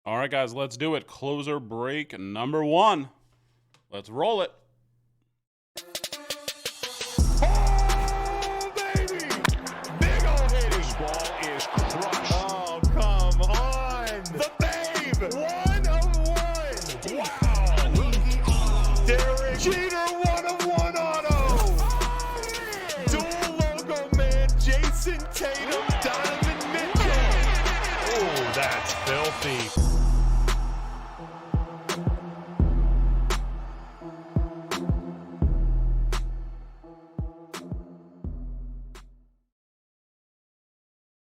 All right, guys, let's do it. Closer break number 1. Let's roll it. Oh, baby! Big ol' hit. His ball is crushed. Oh, come on. The babe. 1 of 1. Wow. Derek Jeter, 1 of 1 auto. Dual logo man, Jason Tatum, Donovan Mitchell. Oh, that's filthy.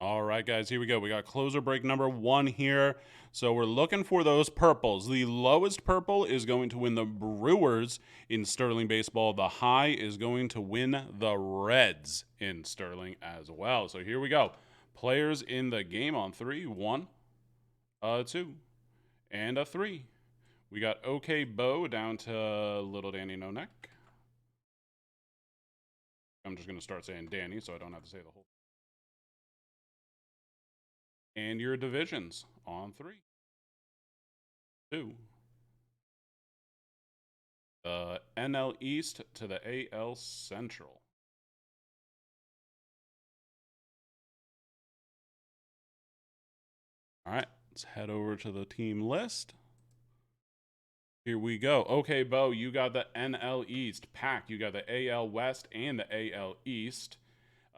All right, guys, here we go. We got closer break number 1 here. So we're looking for those purples. The lowest purple is going to win the Brewers in Sterling baseball. The high is going to win the Reds in Sterling as well. So here we go. Players in the game on 3. 1, 2, and a 3. We got OK Bo down to Little Danny No Neck. I'm just going to start saying Danny so I don't have to say the whole. And your divisions on 3, 2. The NL East to the AL Central. All right, let's head over to the team list. Here we go. Okay, Bo, you got the NL East. Pack, you got the AL West and the AL East.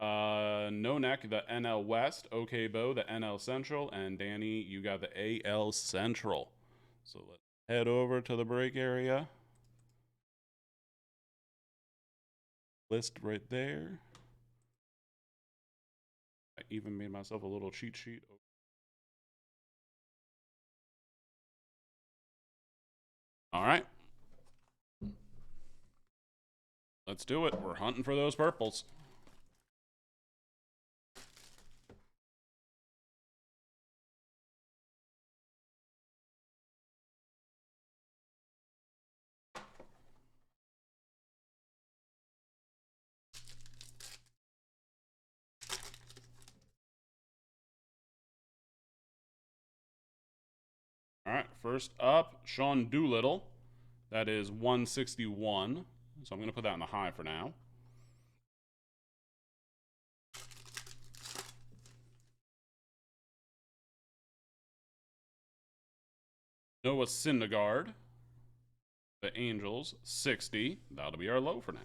No Neck, the NL West. Okay, Bo, the NL Central. And Danny, you got the AL Central. So let's head over to the break area. List right there. I even made myself a little cheat sheet. All right. Let's do it. We're hunting for those purples. All right, first up, Sean Doolittle. That is 161. So I'm going to put that in the high for now. Noah Syndergaard, the Angels, 60. That'll be our low for now.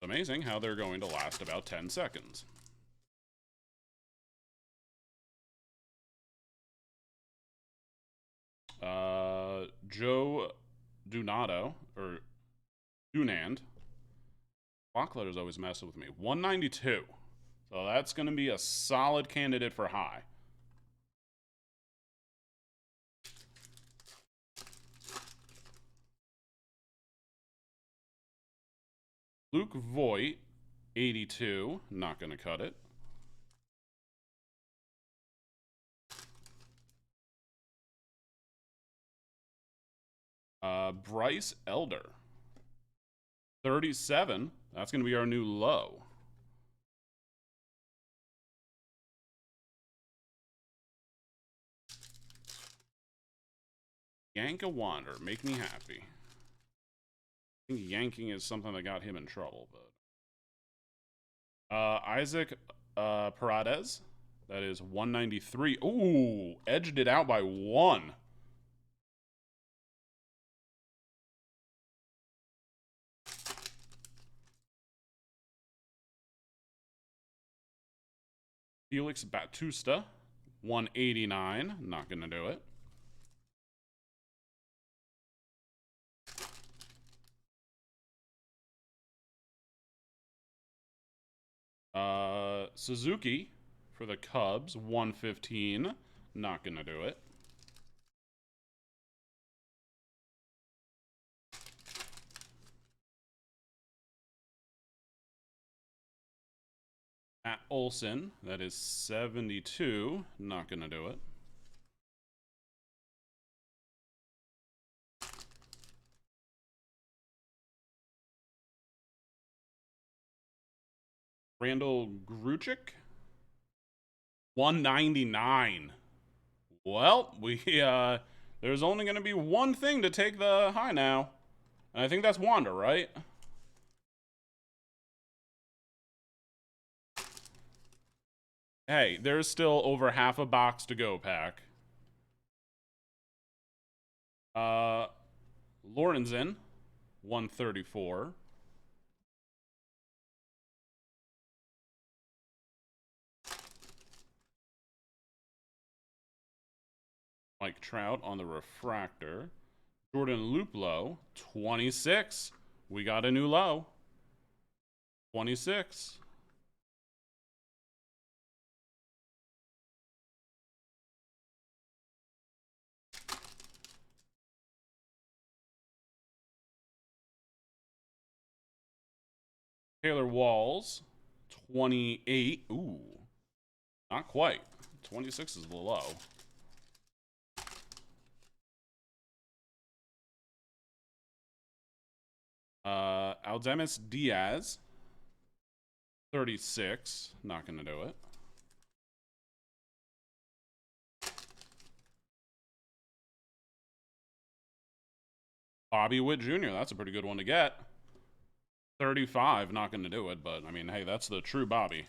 It's amazing how they're going to last about 10 seconds. Joe Dunand. Clock letters always mess with me. 192. So that's going to be a solid candidate for high. Luke Voigt, 82. Not going to cut it. Bryce Elder, 37. That's going to be our new low. Yank a Wander, make me happy. I think yanking is something that got him in trouble, but Isaac Paredes, that is 193. Ooh, edged it out by 1. Felix Bautista, 189. Not going to do it. Suzuki for the Cubs, 115. Not going to do it. Matt Olson, that is 72. Not going to do it. Randall Gruchik, 199. Well, there's only going to be one thing to take the high now. And I think that's Wanda, right? Hey, there's still over half a box to go, Pack. Lorenzen, 134. Mike Trout on the refractor. Jordan Luplow, 26. We got a new low. 26. Taylor Walls, 28. Ooh, not quite. 26 is the low. Aldemus Diaz, 36. Not going to do it. Bobby Witt Jr., that's a pretty good one to get. 35, not going to do it, but I mean, hey, that's the true Bobby.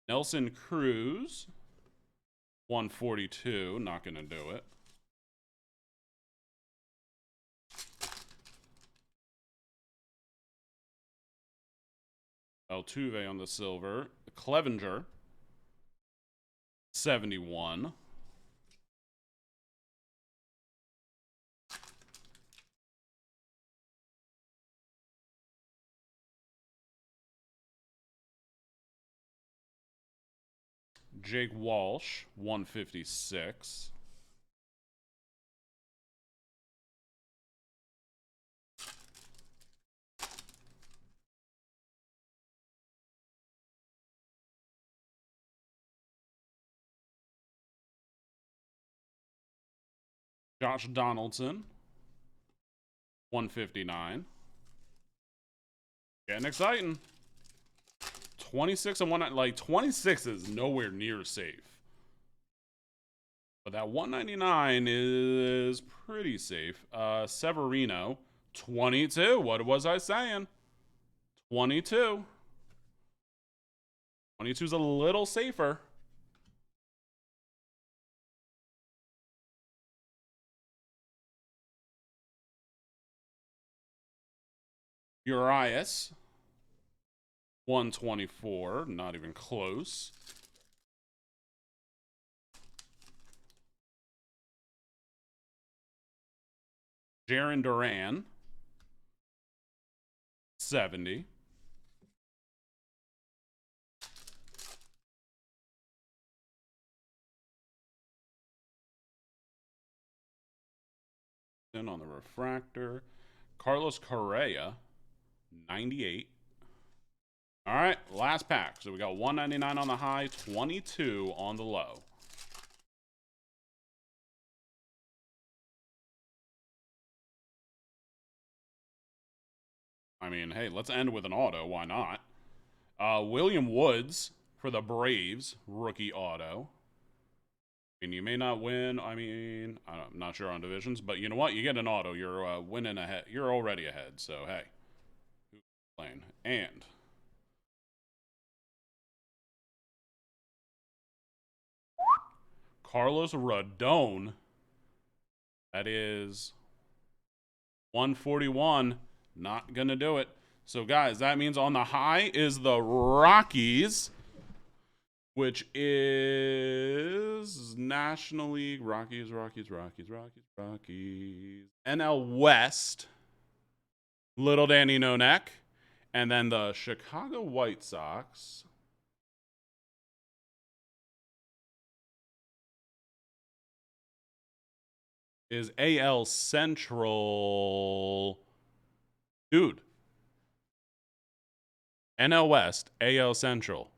Nelson Cruz, 142, not going to do it. Altuve on the silver. Clevenger, 71. Jake Walsh, 156. Josh Donaldson, 159. Getting exciting. 26 and 1, like 26 is nowhere near safe. But that 199 is pretty safe. Severino, 22. What was I saying? 22. 22 is a little safer. Urias, 124. Not even close. Jarren Duran, 70. Then on the refractor, Carlos Correa, 98. All right, last pack. So we got 199 on the high, 22 on the low. I mean, hey, let's end with an auto. Why not? William Woods for the Braves, rookie auto. I mean, you may not win. I mean, I'm not sure on divisions, but you know what? You get an auto. You're winning ahead. You're already ahead. So, hey. Who's playing? And Carlos Rodon. That is 141. Not going to do it. So, guys, that means on the high is the Rockies, which is National League. Rockies. NL West, Little Danny No Neck. And then the Chicago White Sox is AL Central. Dude. NL West, AL Central.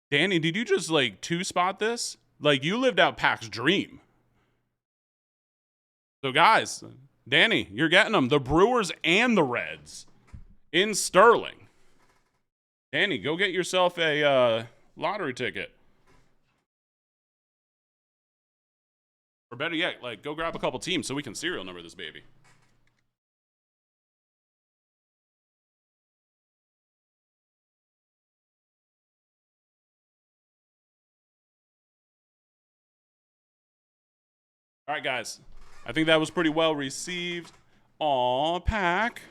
Danny, did you just like two spot this? Like you lived out Pac's dream. So guys, Danny, you're getting them. The Brewers and the Reds in Sterling. Danny, go get yourself a lottery ticket. Or better yet, like, go grab a couple teams so we can serial number this baby. All right, guys. I think that was pretty well received. Aw, Pack.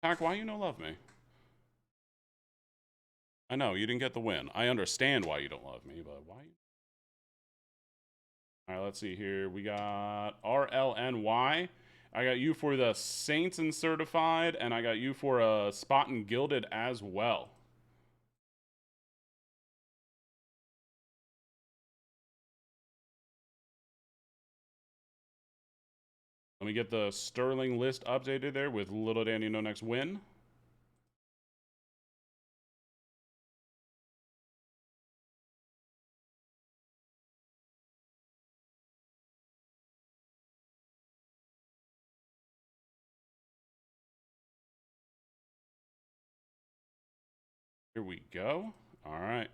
Pack, why you no love me? I know, you didn't get the win. I understand why you don't love me, but why? All right, let's see here. We got RLNY. I got you for the Saints and Certified, and I got you for a Spot and Gilded as well. Let me get the Sterling list updated there with Little Danny No Next Win. Here we go. All right.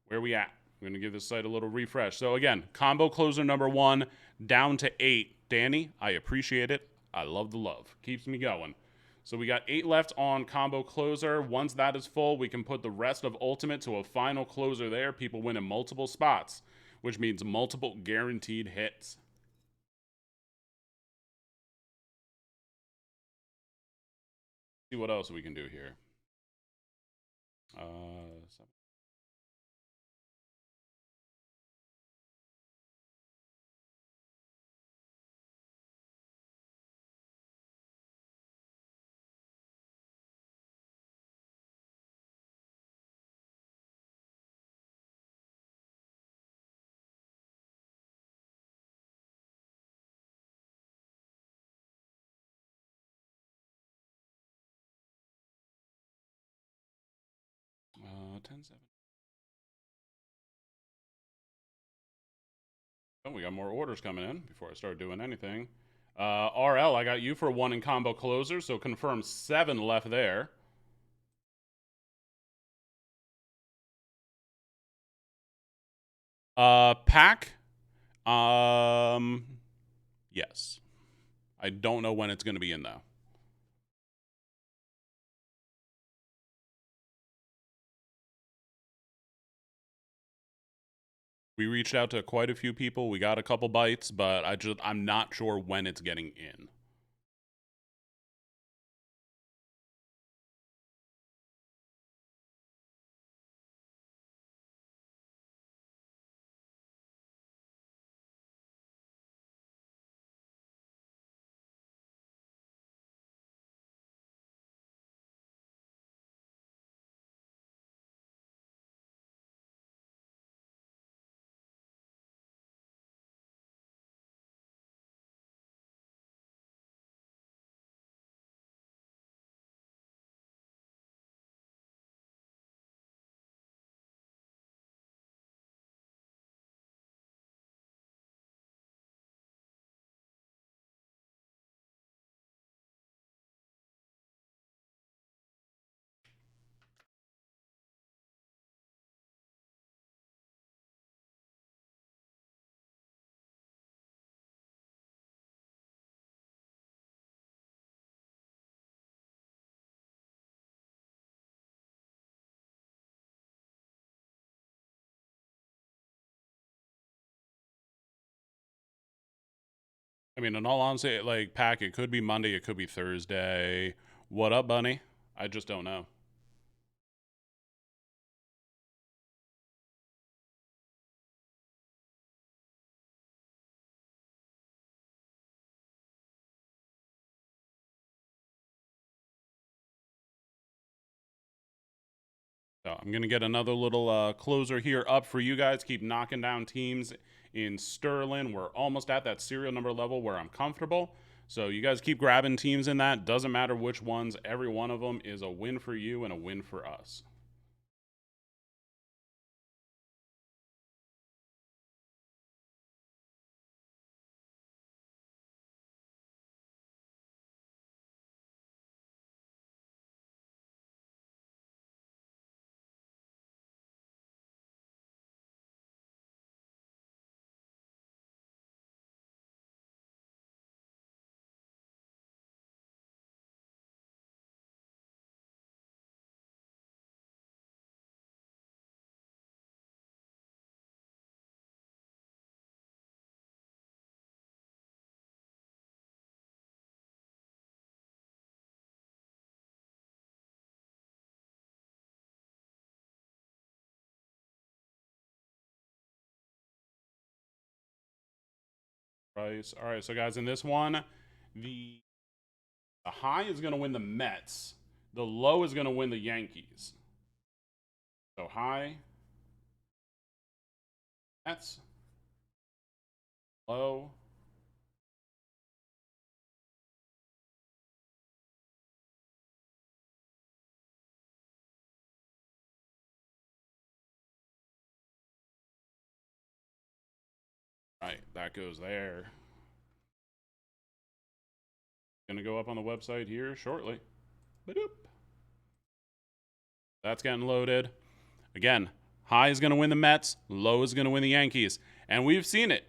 Where we at? I'm going to give this site a little refresh. So again, combo closer number 1 down to 8. Danny, I appreciate it. I love the love. Keeps me going. So we got 8 left on combo closer. Once that is full, we can put the rest of ultimate to a final closer there. People win in multiple spots, which means multiple guaranteed hits. See what else we can do here. 10-7. Oh, we got more orders coming in before I start doing anything. RL, I got you for 1 in combo closer, so confirm 7 left there. Pack. Yes. I don't know when it's going to be in though. We reached out to quite a few people. We got a couple bites, but I'm not sure when it's getting in. I mean, in all honesty, like, Pack, it could be Monday, it could be Thursday. What up, Bunny? I just don't know. So I'm going to get another little closer here up for you guys. Keep knocking down teams in Sterling. We're almost at that serial number level where I'm comfortable. So you guys keep grabbing teams in that. Doesn't matter which ones. Every one of them is a win for you and a win for us. Price. All right, so guys, in this one, the high is going to win the Mets. The low is going to win the Yankees. So high, Mets, low. Right, that goes there. Gonna go up on the website here shortly. Ba-doop. That's getting loaded. Again, high is gonna win the Mets, low is gonna win the Yankees. And we've seen it.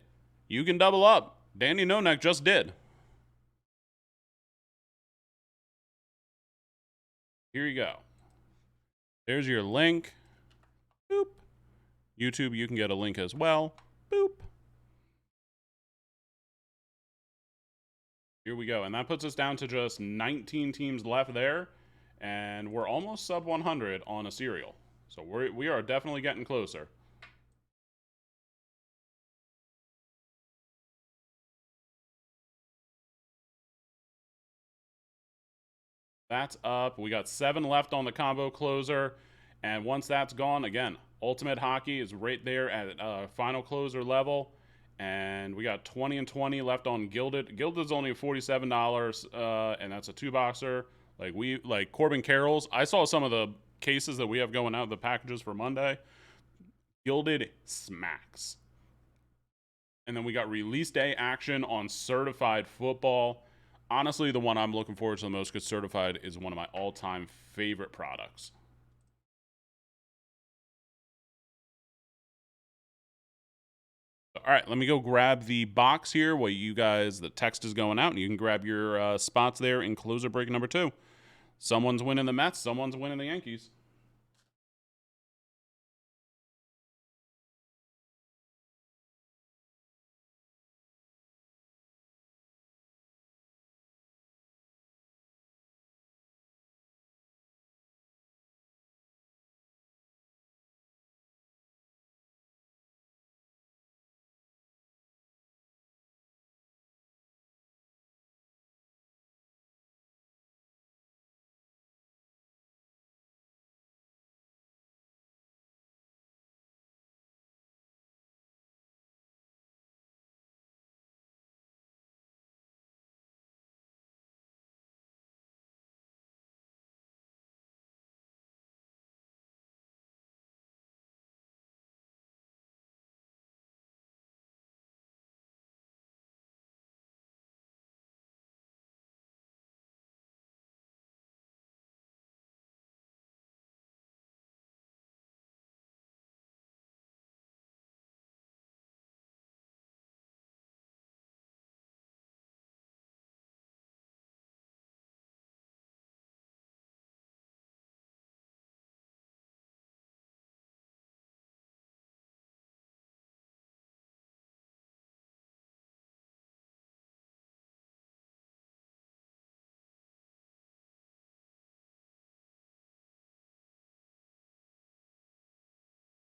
You can double up. Danny Nonek just did. Here you go. There's your link. Boop. YouTube, you can get a link as well. Boop. Here we go. And that puts us down to just 19 teams left there. And we're almost sub 100 on a serial. So we are definitely getting closer. That's up. We got 7 left on the combo closer. And once that's gone, again, Ultimate Hockey is right there at final closer level. And we got 20 and 20 left on Gilded. Gilded's only $47, and that's a 2-boxer. Like Corbin Carroll's. I saw some of the cases that we have going out, the packages for Monday. Gilded smacks. And then we got release day action on Certified Football. Honestly, the one I'm looking forward to the most because Certified is one of my all-time favorite products. All right, let me go grab the box here while you guys, the text is going out, and you can grab your spots there in closer break number 2. Someone's winning the Mets, someone's winning the Yankees.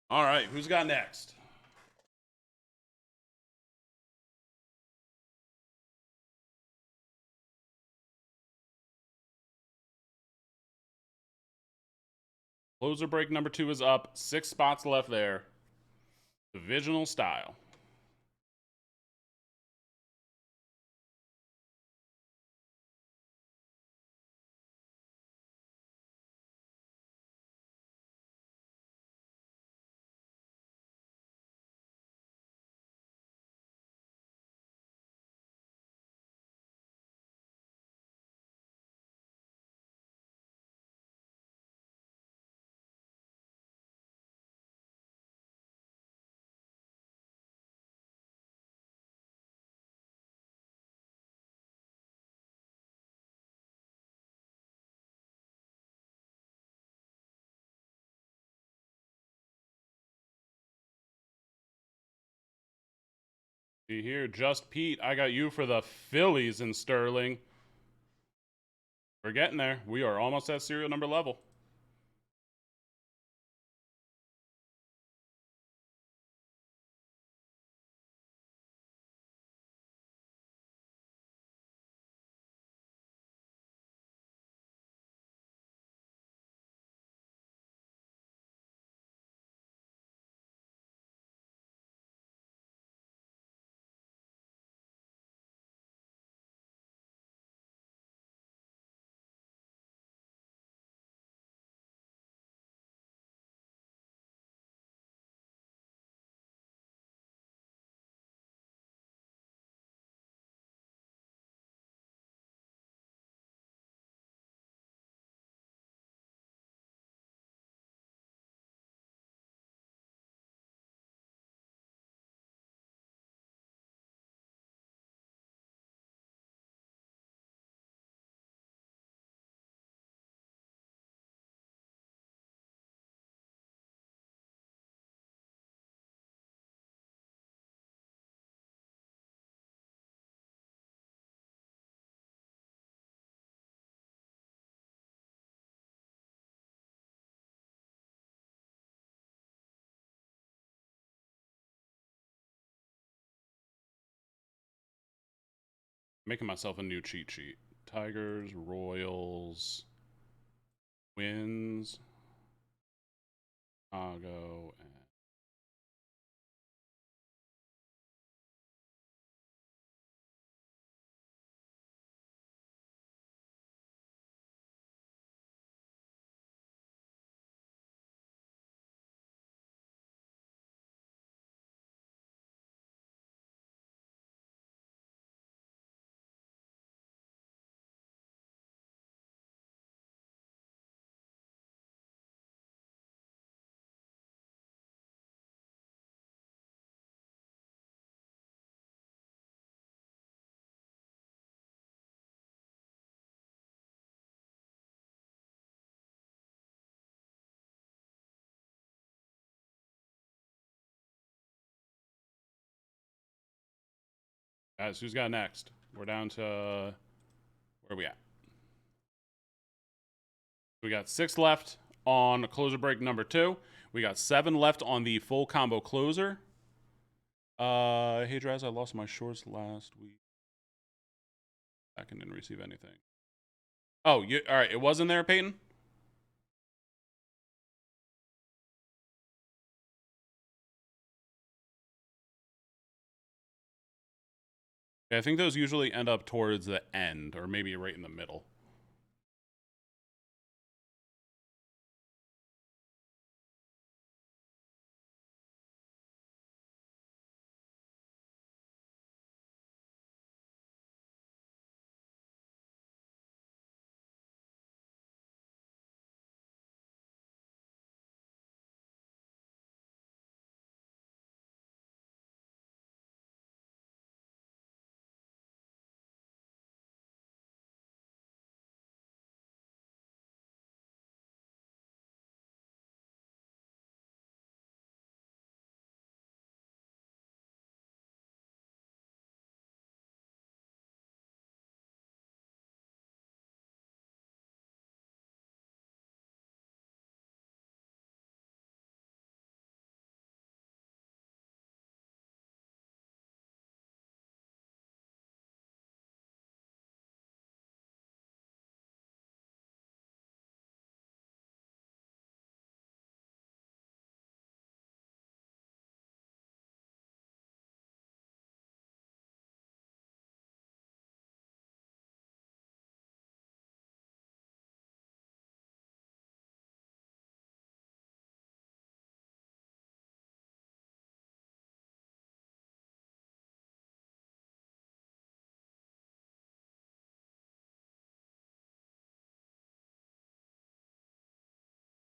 All right, who's got next? Closer break number 2 is up. 6 spots left there. Divisional style. See here, Just Pete, I got you for the Phillies in Sterling. We're getting there. We are almost at serial number level. Making myself a new cheat sheet. Tigers, Royals, Wins, Chicago, and guys, who's got next? We're down to where are we at? We got 6 left on closer break number 2. We got 7 left on the full combo closer. Hey Draz, I lost my shorts last week. I didn't receive anything. Oh, all right. It wasn't there, Peyton. Yeah, I think those usually end up towards the end, or maybe right in the middle.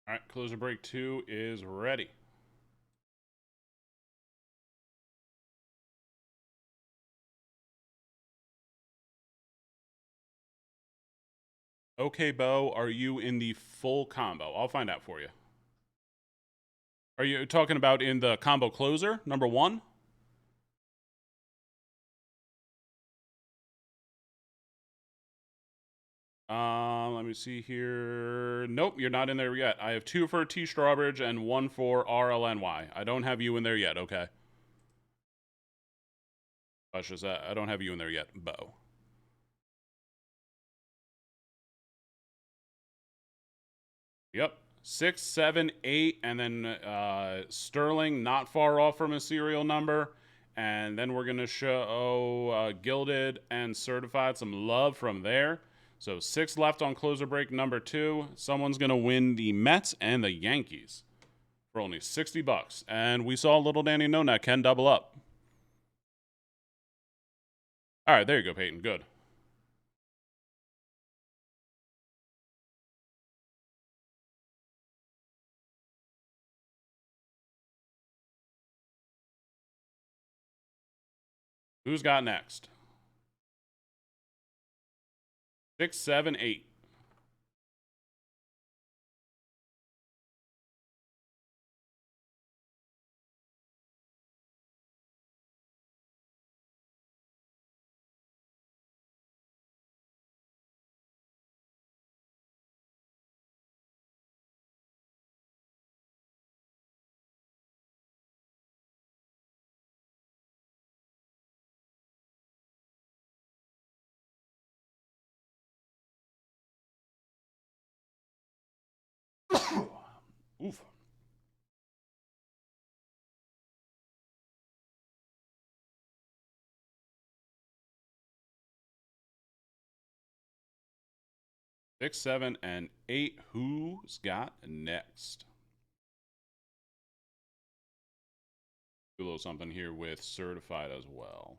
All right, closer break 2 is ready. Okay, Bo, are you in the full combo? I'll find out for you. Are you talking about in the combo closer, number 1? Let me see here. Nope, you're not in there yet. I have 2 for T Strawbridge and 1 for RLNY. I don't have you in there yet, okay? I don't have you in there yet, Bo. Yep. 6, 7, 8, and then Sterling not far off from a serial number. And then we're going to show Gilded and Certified some love from there. So 6 left on closer break number 2. Someone's going to win the Mets and the Yankees for only $60. And we saw little Danny Nona can double up. All right, there you go, Peyton. Good. Who's got next? 6, 7, 8. Oof. Six, 7, and 8. Who's got next? Do a little something here with certified as well.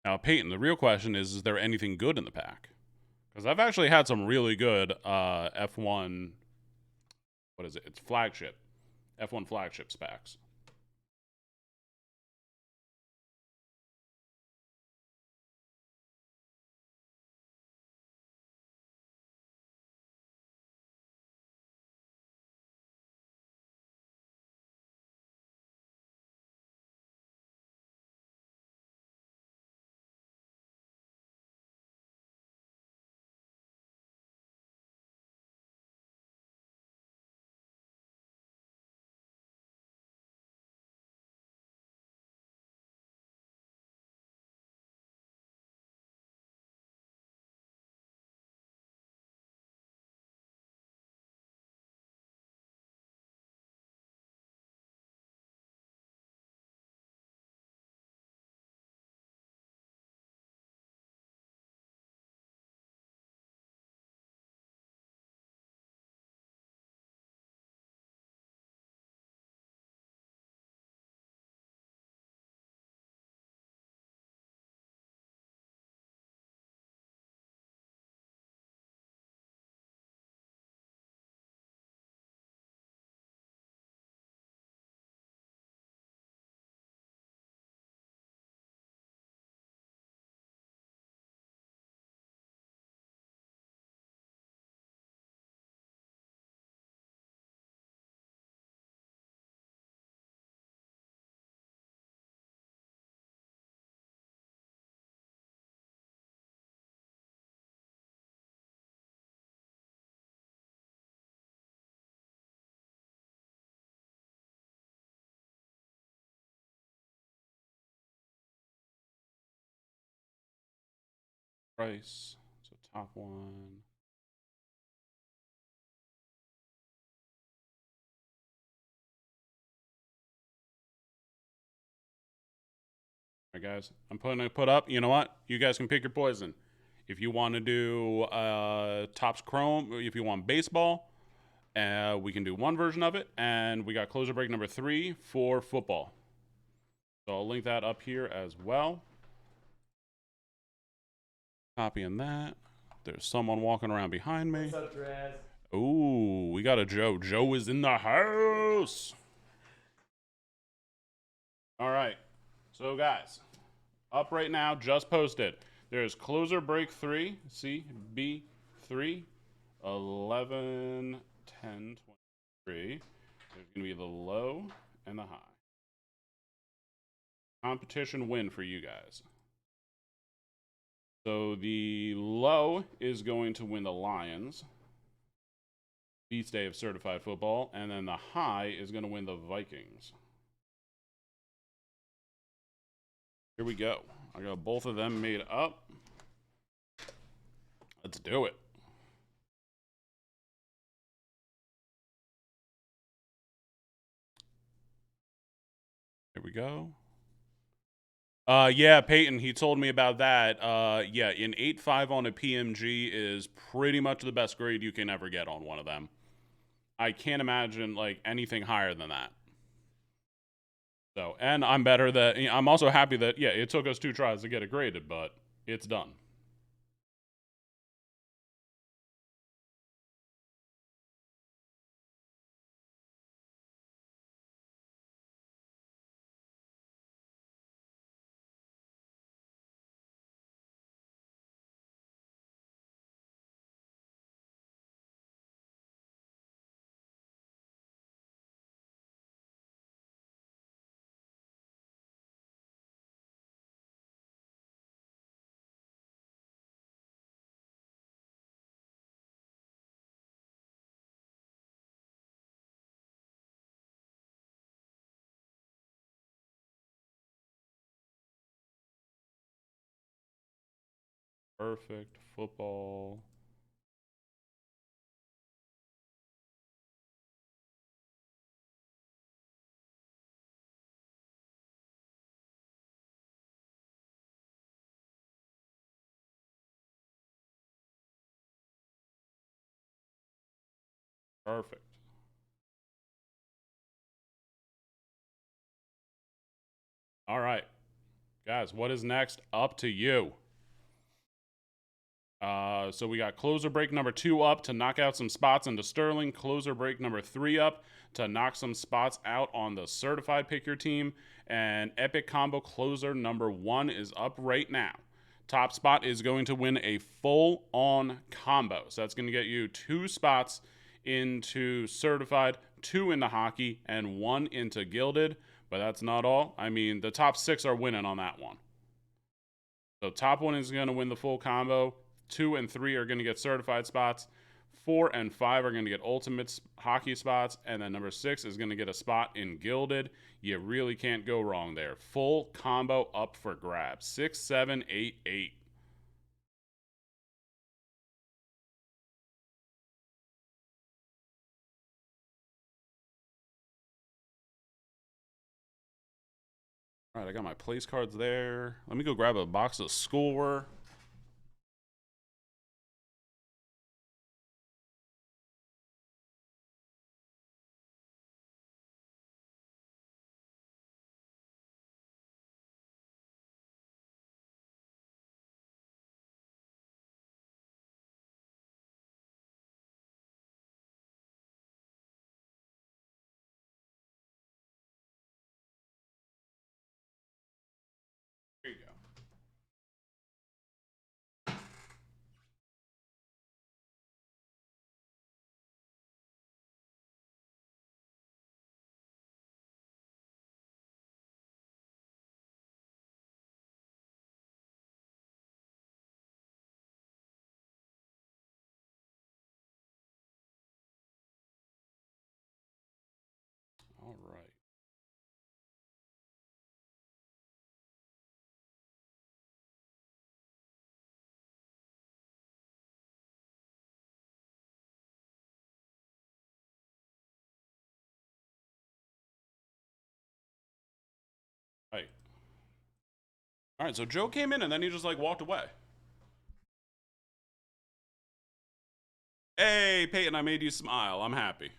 Now, Peyton, the real question is there anything good in the pack? Because I've actually had some really good F1, what is it? It's flagship. F1 flagships packs. Price. So top one. All right, guys. I'm putting a put up. You know what? You guys can pick your poison. If you want to do Topps Chrome, if you want baseball, we can do one version of it. And we got closer break number 3 for football. So I'll link that up here as well. Copying that. There's someone walking around behind me. What's up, Draz? Ooh, we got a Joe. Joe is in the house. All right. So, guys, up right now, just posted. There's closer break 3, CB3, 11, 10, 23. There's going to be the low and the high. Competition win for you guys. So the low is going to win the Lions. Beast Day of Certified Football. And then the high is going to win the Vikings. Here we go. I got both of them made up. Let's do it. Here we go. Yeah, Peyton, he told me about that. Yeah, an 8.5 on a PMG is pretty much the best grade you can ever get on one of them. I can't imagine like anything higher than that. So, and I'm better that I'm also happy that yeah, it took us 2 tries to get it graded, but it's done. Perfect football. Perfect. All right, guys, what is next? Up to you. So we got closer break number 2 up to knock out some spots into Sterling. Closer break number 3 up to knock some spots out on the certified pick your team. And epic combo closer number 1 is up right now. Top spot is going to win a full on combo. So that's going to get you 2 spots into certified, 2 into hockey, and 1 into gilded. But that's not all. I mean, the top 6 are winning on that one. So top one is going to win the full combo. 2 and 3 are going to get certified spots. 4 and 5 are going to get ultimate hockey spots, and then number 6 is going to get a spot in gilded. You really can't go wrong there. Full combo up for grabs. 6, 7, 8, 8. All right, I got my place cards there. Let me go grab a box of score. Here you go. All right. Right. All right, so Joe came in and then he just like walked away. Hey, Peyton, I made you smile. I'm happy.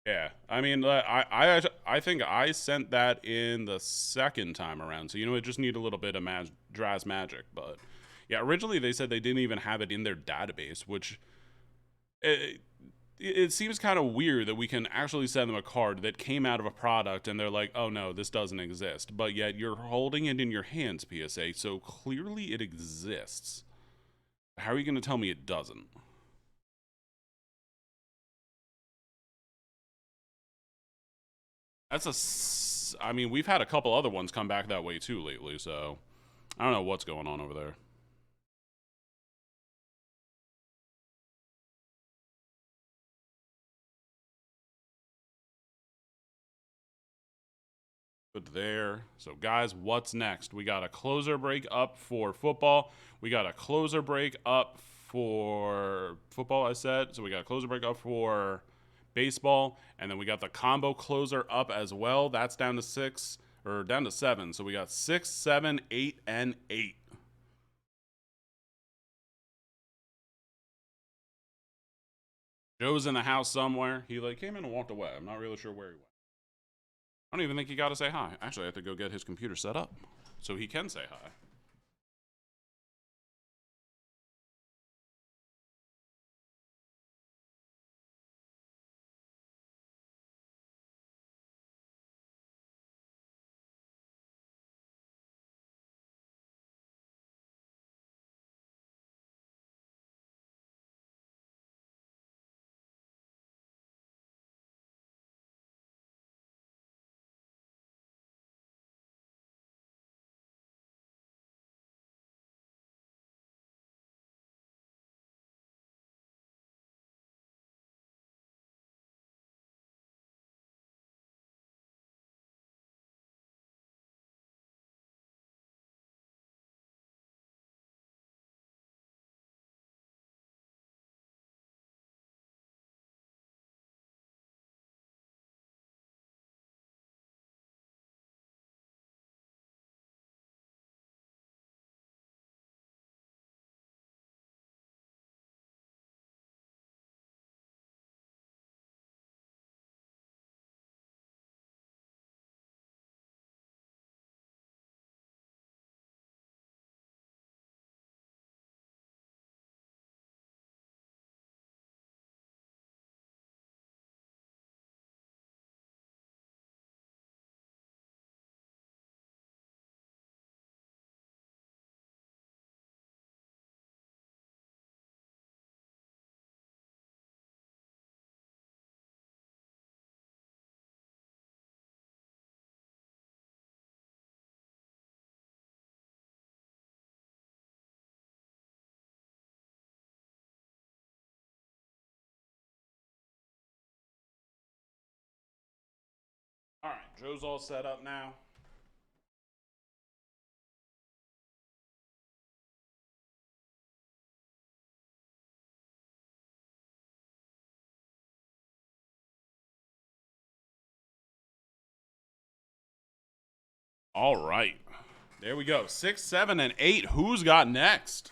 Yeah, I mean, I think I sent that in the second time around. So it just need a little bit of Draz magic. But yeah, originally they said they didn't even have it in their database, which it seems kind of weird that we can actually send them a card that came out of a product and they're like, oh no, this doesn't exist. But yet you're holding it in your hands, PSA. So clearly it exists. How are you going to tell me it doesn't? I mean, we've had a couple other ones come back that way too lately, so I don't know what's going on over there. Good there. So, guys, what's next? We got a closer break up for football. We got a closer break up for football, I said. So, we got a closer break up for baseball. And then we got the combo closer up as well. That's down to 6 or down to 7. So we got 6, 7, 8, and 8. Joe's in the house somewhere. He came in and walked away. I'm not really sure where he went. I don't even think he got to say hi. Actually, I have to go get his computer set up so he can say hi. All right, Joe's all set up now. All right. There we go. 6, 7, and 8. Who's got next?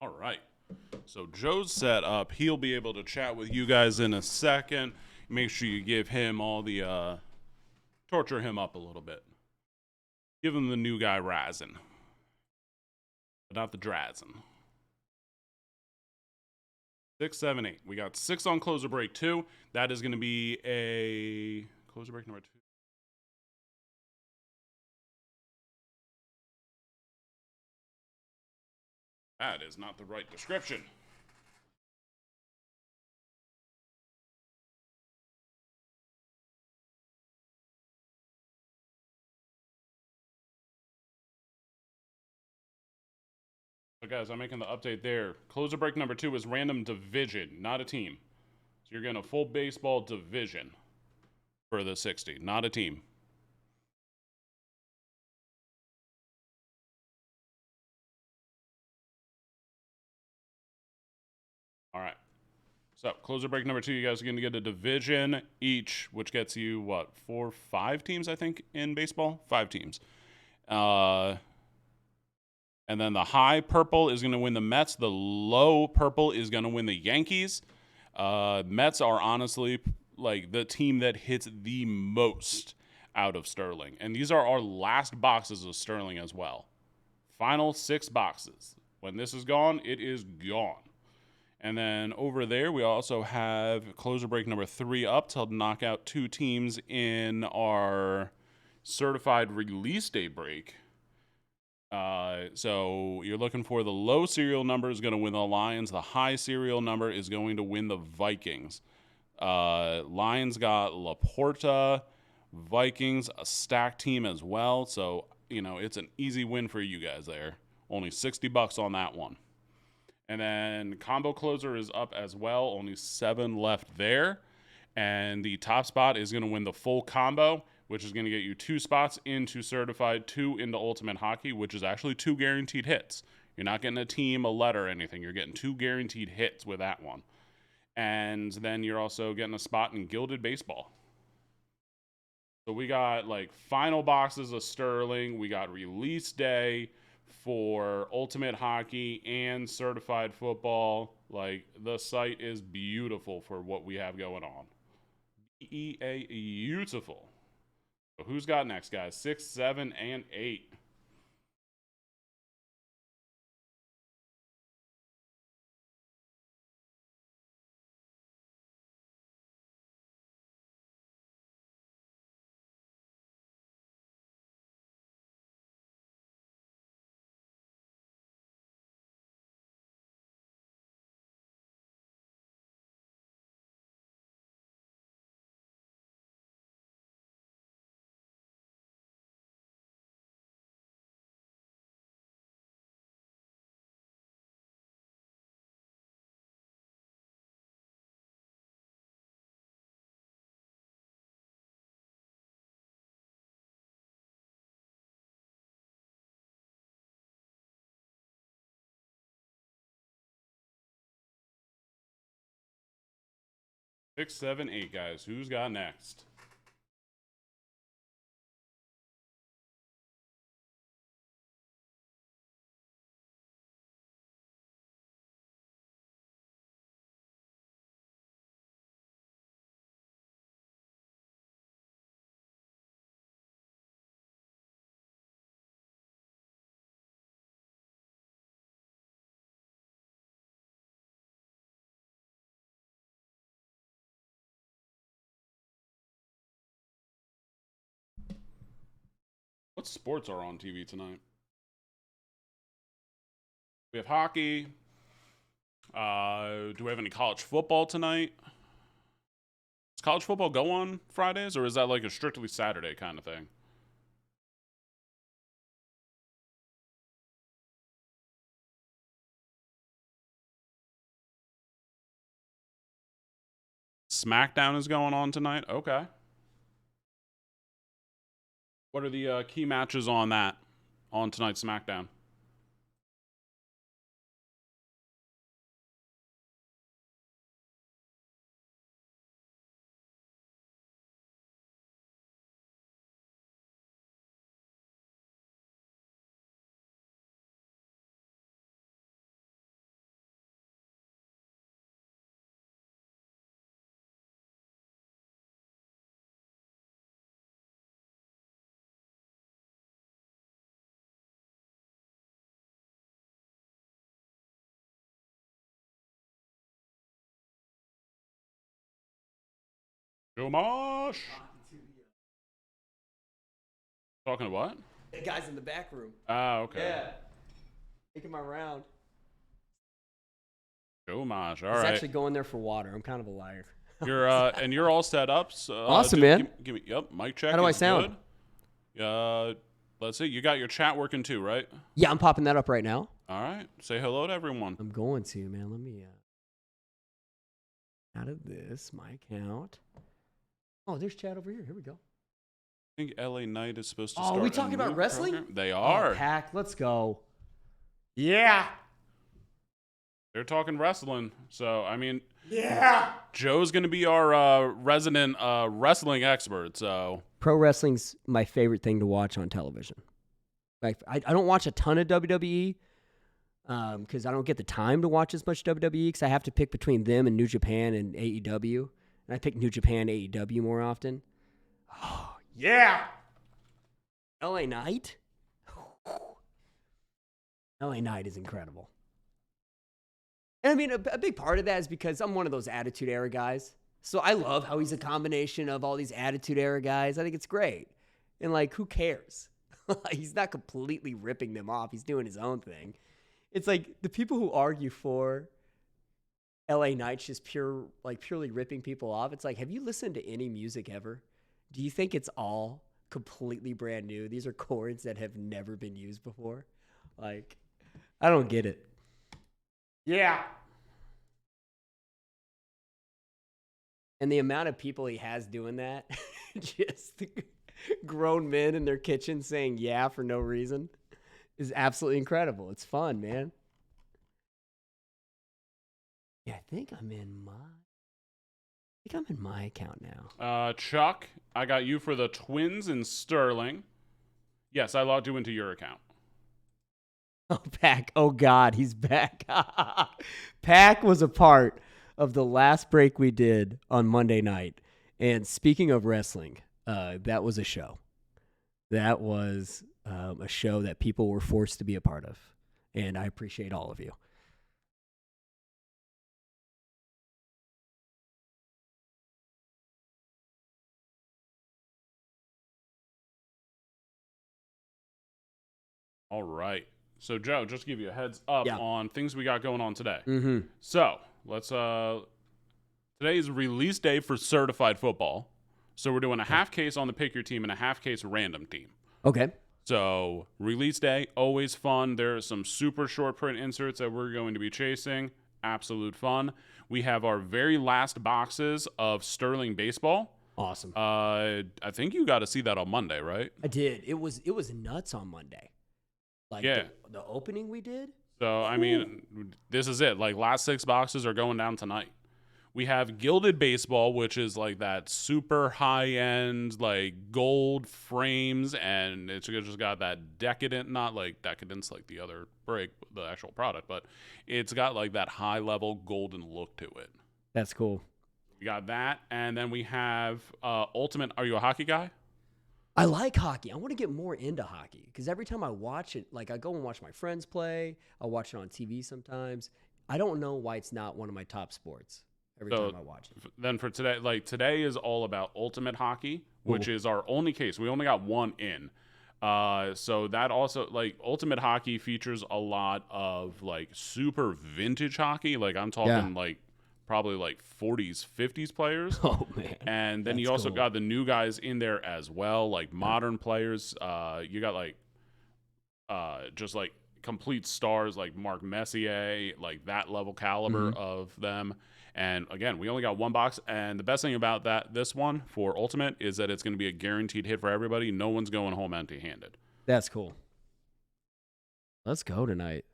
All right. So Joe's set up. He'll be able to chat with you guys in a second. Make sure you give him all the torture him up a little bit. Give him the new guy razzing, but not the drazzing. 6, 7, 8. We got 6 on closer break 2. That is going to be a closer break number 2. That is not the right description. So guys, I'm making the update there. Closer break number 2 is random division, not a team. So you're getting a full baseball division for the 60, not a team. All right. So closer break number 2, you guys are going to get a division each, which gets you, what, 4, 5 teams, I think, in baseball? 5 teams. And then the high purple is going to win the Mets. The low purple is going to win the Yankees. Mets are honestly the team that hits the most out of Sterling. And these are our last boxes of Sterling as well. Final 6 boxes. When this is gone, it is gone. And then over there, we also have closer break number 3 up to knock out 2 teams in our certified release day break. So you're looking for the low serial number is going to win the Lions. The high serial number is going to win the Vikings. Lions got Laporta, Vikings, a stacked team as well. So, it's an easy win for you guys there. Only $60 on that one. And then combo closer is up as well. Only 7 left there. And the top spot is going to win the full combo, which is going to get you 2 spots into certified, 2 into ultimate hockey, which is actually 2 guaranteed hits. You're not getting a team, a letter, or anything. You're getting 2 guaranteed hits with that one. And then you're also getting a spot in gilded baseball. So we got final boxes of Sterling. We got release day for ultimate hockey and certified football. The site is beautiful for what we have going on. Beautiful. So who's got next, guys? 6, 7, and 8. Six, 7, 8, guys. Who's got next? What sports are on TV tonight? We have hockey. Do we have any college football tonight? Does college football go on Fridays, or is that a strictly Saturday kind of thing? SmackDown is going on tonight. Okay. What are the key matches on tonight's SmackDown? Jomosh! Talking to what? The guys in the back room. Ah, okay. Yeah. Making my round. Jomosh, all I was right. actually going there for water. I'm kind of a liar. You're all set up. So, Awesome, man. Give me, yep, mic check. How do I is sound? Good. Let's see. You got your chat working too, right? Yeah, I'm popping that up right now. All right. Say hello to everyone. I'm going to, man. Let me out of this, my account. Oh, there's chat over here. Here we go. I think LA Knight is supposed to Oh, start. are we talking about wrestling? Program. They are. Oh, Pack, let's go. Yeah. They're talking wrestling. So, Yeah. Joe's going to be our resident wrestling expert. So, Pro wrestling's my favorite thing to watch on television. I don't watch a ton of WWE because I don't get the time to watch as much WWE because I have to pick between them and New Japan and AEW. And I pick New Japan, AEW more often. Oh, yeah. LA Knight? LA Knight is incredible. And a big part of that is because I'm one of those Attitude Era guys. So I love how he's a combination of all these Attitude Era guys. I think it's great. And who cares? He's not completely ripping them off. He's doing his own thing. It's like the people who argue for LA Knight's just purely ripping people off. It's like, have you listened to any music ever? Do you think it's all completely brand new? These are chords that have never been used before. Like, I don't get it. Yeah. And the amount of people he has doing that, just grown men in their kitchen saying yeah for no reason, is absolutely incredible. It's fun, man. Yeah, I think I'm in my account now. Chuck, I got you for the Twins in Sterling. Yes, I logged you into your account. Oh, Pack. Oh, God, he's back. Pack was a part of the last break we did on Monday night. And speaking of wrestling, that was a show. That was a show that people were forced to be a part of. And I appreciate all of you. All right. So, Joe, just to give you a heads up on things we got going on today. Mm-hmm. So, let's today is release day for certified football. So, we're doing a half case on the pick your team and a half case random team. Okay. So, release day, always fun. There are some super short print inserts that we're going to be chasing. Absolute fun. We have our very last boxes of Sterling baseball. Awesome. I think you got to see that on Monday, right? I did. It was nuts on Monday. Like the opening we did. So, I mean, this is it. Like, last 6 boxes are going down tonight. We have Gilded Baseball, which is like that super high-end, like, gold frames, and it's just got that decadent, not like decadence like the other break, the actual product, but it's got like that high-level golden look to it. That's cool. We got that, and then we have Ultimate. Are you a hockey guy? I like hockey. I want to get more into hockey because every time I watch it, like I go and watch my friends play. I watch it on TV sometimes. I don't know why it's not one of my top sports every time I watch it. Then for today, like today is all about Ultimate Hockey, which is our only case. We only got one in. So that also, like, Ultimate Hockey features a lot of like super vintage hockey. Like I'm talking like probably like 40s, 50s players. Oh, man. And then you also got the new guys in there as well, like modern players. You got like just like complete stars like Mark Messier, like that level caliber of them. And again, we only got one box. And the best thing about this one for Ultimate is that it's going to be a guaranteed hit for everybody. No one's going home empty-handed. That's cool. Let's go tonight.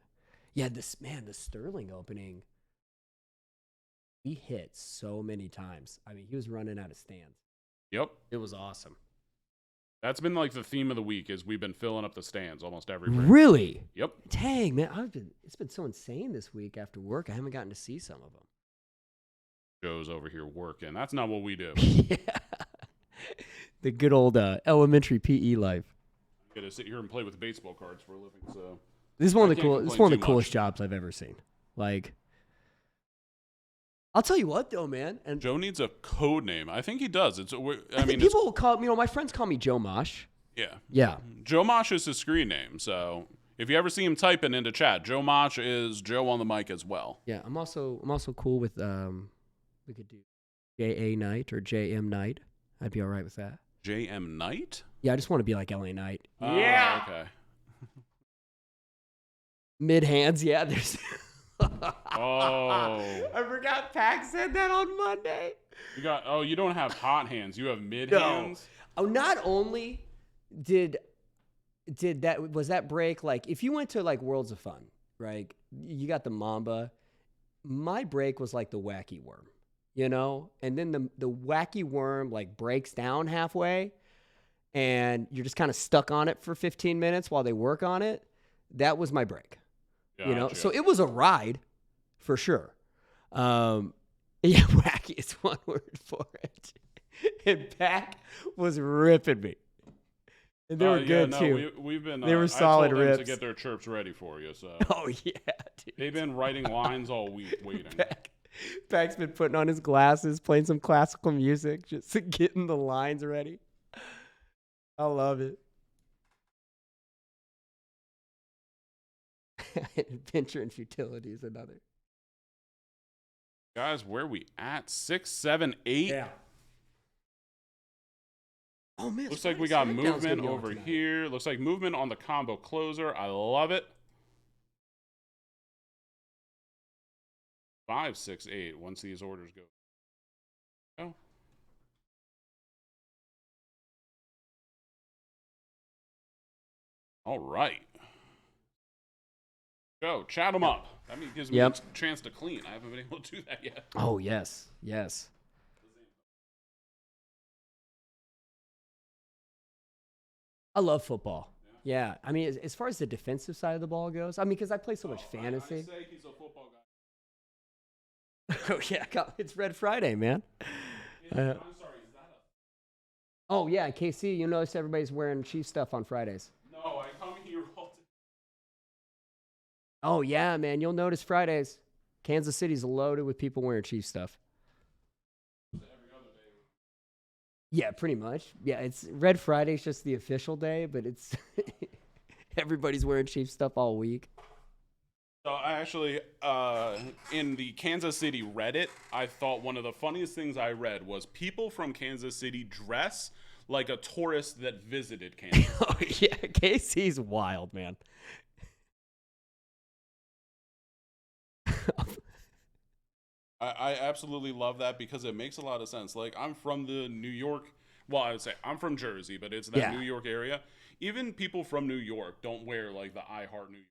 Yeah, the Sterling opening. He hit so many times. I mean, he was running out of stands. Yep. It was awesome. That's been like the theme of the week is we've been filling up the stands almost every break. Really? Yep. Dang, man. It's been so insane this week after work. I haven't gotten to see some of them. Joe's over here working. That's not what we do. Yeah. The good old elementary PE life. I'm going to sit here and play with baseball cards for a living. So This is one of the coolest jobs I've ever seen. Like, I'll tell you what, though, man. And Joe needs a code name. I think he does. People will call my friends call me Joe Mosh. Yeah. Yeah. Joe Mosh is his screen name. So if you ever see him typing into chat, Joe Mosh is Joe on the mic as well. Yeah. I'm also cool with we could do J.A. Knight or J.M. Knight. I'd be all right with that. J.M. Knight? Yeah, I just want to be like L.A. Knight. Yeah. Okay. Mid hands. Yeah. There's. Oh. I forgot Pac said that on Monday. You don't have hot hands. You have mid hands. Oh, not only did that break, like if you went to like Worlds of Fun, right? You got the Mamba. My break was like the wacky worm, you know? And then the wacky worm like breaks down halfway and you're just kind of stuck on it for 15 minutes while they work on it. That was my break. Gotcha. You know, so it was a ride for sure. Yeah, wacky is one word for it. And Pac was ripping me. And they were good too. We've been. They were solid rips to get their chirps ready for you. So. Oh yeah, dude. They've been writing lines all week, waiting. Pac's been putting on his glasses, playing some classical music, just getting the lines ready. I love it. Adventure and futility is another. Guys, where are we at? 6, 7, 8. Yeah. Oh man, Looks like we got movement over here. Looks like movement on the combo closer. I love it. 5, 6, 8. Once these orders go. Oh. All right. Go, chat them up. That gives me a chance to clean. I haven't been able to do that yet. Oh, yes. Yes. I love football. Yeah. I mean, as far as the defensive side of the ball goes, I mean, because I play so much fantasy. I say he's a football guy. Oh, yeah. It's Red Friday, man. I'm sorry, is that a... Oh, yeah. KC, you notice everybody's wearing Chiefs stuff on Fridays. No, I come here all day. Oh, yeah, man. You'll notice Fridays. Kansas City's loaded with people wearing Chiefs stuff. Every other day. Yeah, pretty much. Yeah, it's Red Friday's just the official day, but it's everybody's wearing Chiefs stuff all week. So I actually, in the Kansas City Reddit, I thought one of the funniest things I read was people from Kansas City dress like a tourist that visited Kansas. Oh, yeah, KC's wild, man. I absolutely love that because it makes a lot of sense. Like, I'm from the New York, well, I would say I'm from Jersey, but it's that New York area. Even people from New York don't wear, like, the I Heart New York.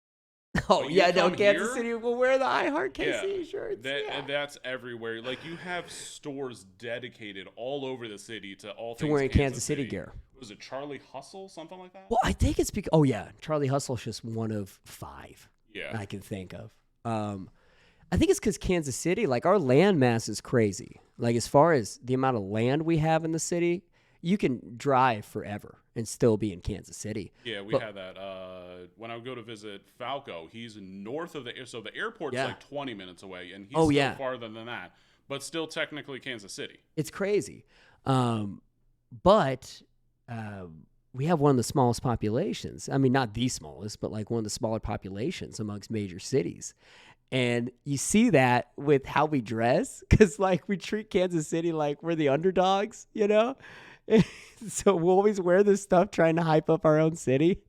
Oh, like, yeah, no, Kansas City will wear the I Heart KC shirts. That's everywhere. Like, you have stores dedicated all over the city to all things wearing Kansas City gear. Was it Charlie Hustle, something like that? Well, I think it's because, oh, yeah, Charlie Hustle's just one of 5 I can think of. I think it's because Kansas City, like, our land mass is crazy. Like, as far as the amount of land we have in the city, you can drive forever and still be in Kansas City. Yeah, we had that. When I would go to visit Falco, he's north of the so the airport's like 20 minutes away, and he's still farther than that, but still technically Kansas City. It's crazy. But we have one of the smallest populations. I mean, not the smallest, but like one of the smaller populations amongst major cities. And you see that with how we dress, because like we treat Kansas City like we're the underdogs, you know? So we'll always wear this stuff trying to hype up our own city.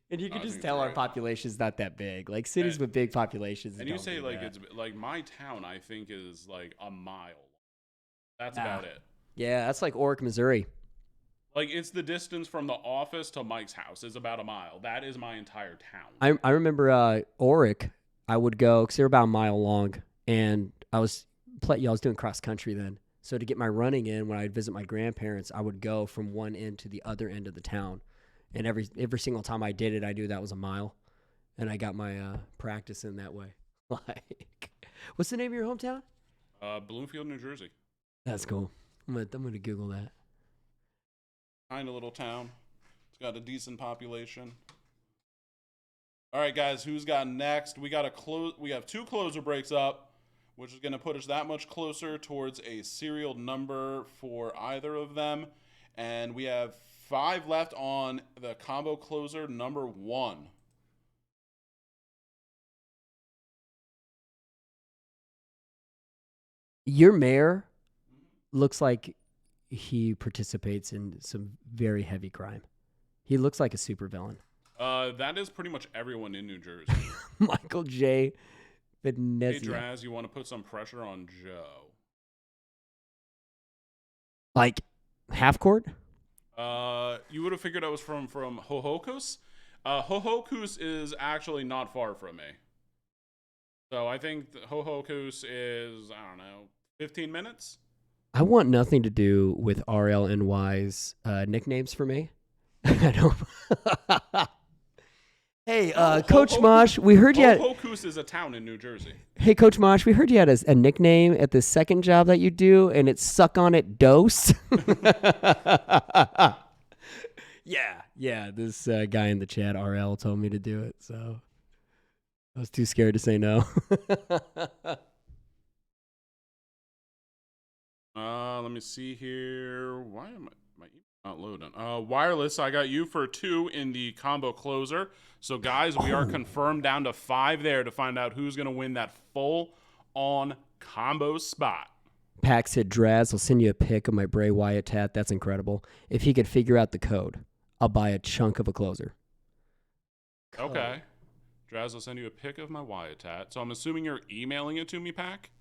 And you can just tell our population's not that big. Like cities with big populations. And you say like it's like my town, I think, is like a mile. That's about it. Yeah, that's like Oric, Missouri. Like, it's the distance from the office to Mike's house is about a mile. That is my entire town. I remember Oric, I would go, because they're about a mile long, and I was doing cross country then. So to get my running in, when I'd visit my grandparents, I would go from one end to the other end of the town. And every single time I did it, I knew that was a mile. And I got my practice in that way. Like, what's the name of your hometown? Bloomfield, New Jersey. That's cool. I'm gonna Google that. Tiny little town. It's got a decent population. All right, guys, who's got next? We have 2 closer breaks up, which is going to put us that much closer towards a serial number for either of them. And we have 5 left on the combo closer number 1. Your mayor looks like he participates in some very heavy crime. He looks like a supervillain. That is pretty much everyone in New Jersey. Michael J. Venezia. Hey, Draz, you want to put some pressure on Joe? Like half court? You would have figured I was from Hohokus. Hohokus is actually not far from me. So I think Hohokus is, I don't know, 15 minutes? I want nothing to do with RLNY's nicknames for me. I don't. Hey, Coach Mosh, we heard you had... Hohokus is a town in New Jersey. Hey, Coach Mosh, we heard you had a nickname at the second job that you do, and it's Suck On It Dose. Yeah, this guy in the chat, RL, told me to do it, so I was too scared to say no. Let me see here. Why am my email not loading? Wireless, I got you for 2 in the combo closer. So, guys, we are confirmed down to 5 there to find out who's going to win that full-on combo spot. Pack said, Draz, I'll send you a pic of my Bray Wyatt tat. That's incredible. If he could figure out the code, I'll buy a chunk of a closer. Okay. Draz, I'll send you a pic of my Wyatt tat. So I'm assuming you're emailing it to me, Pack?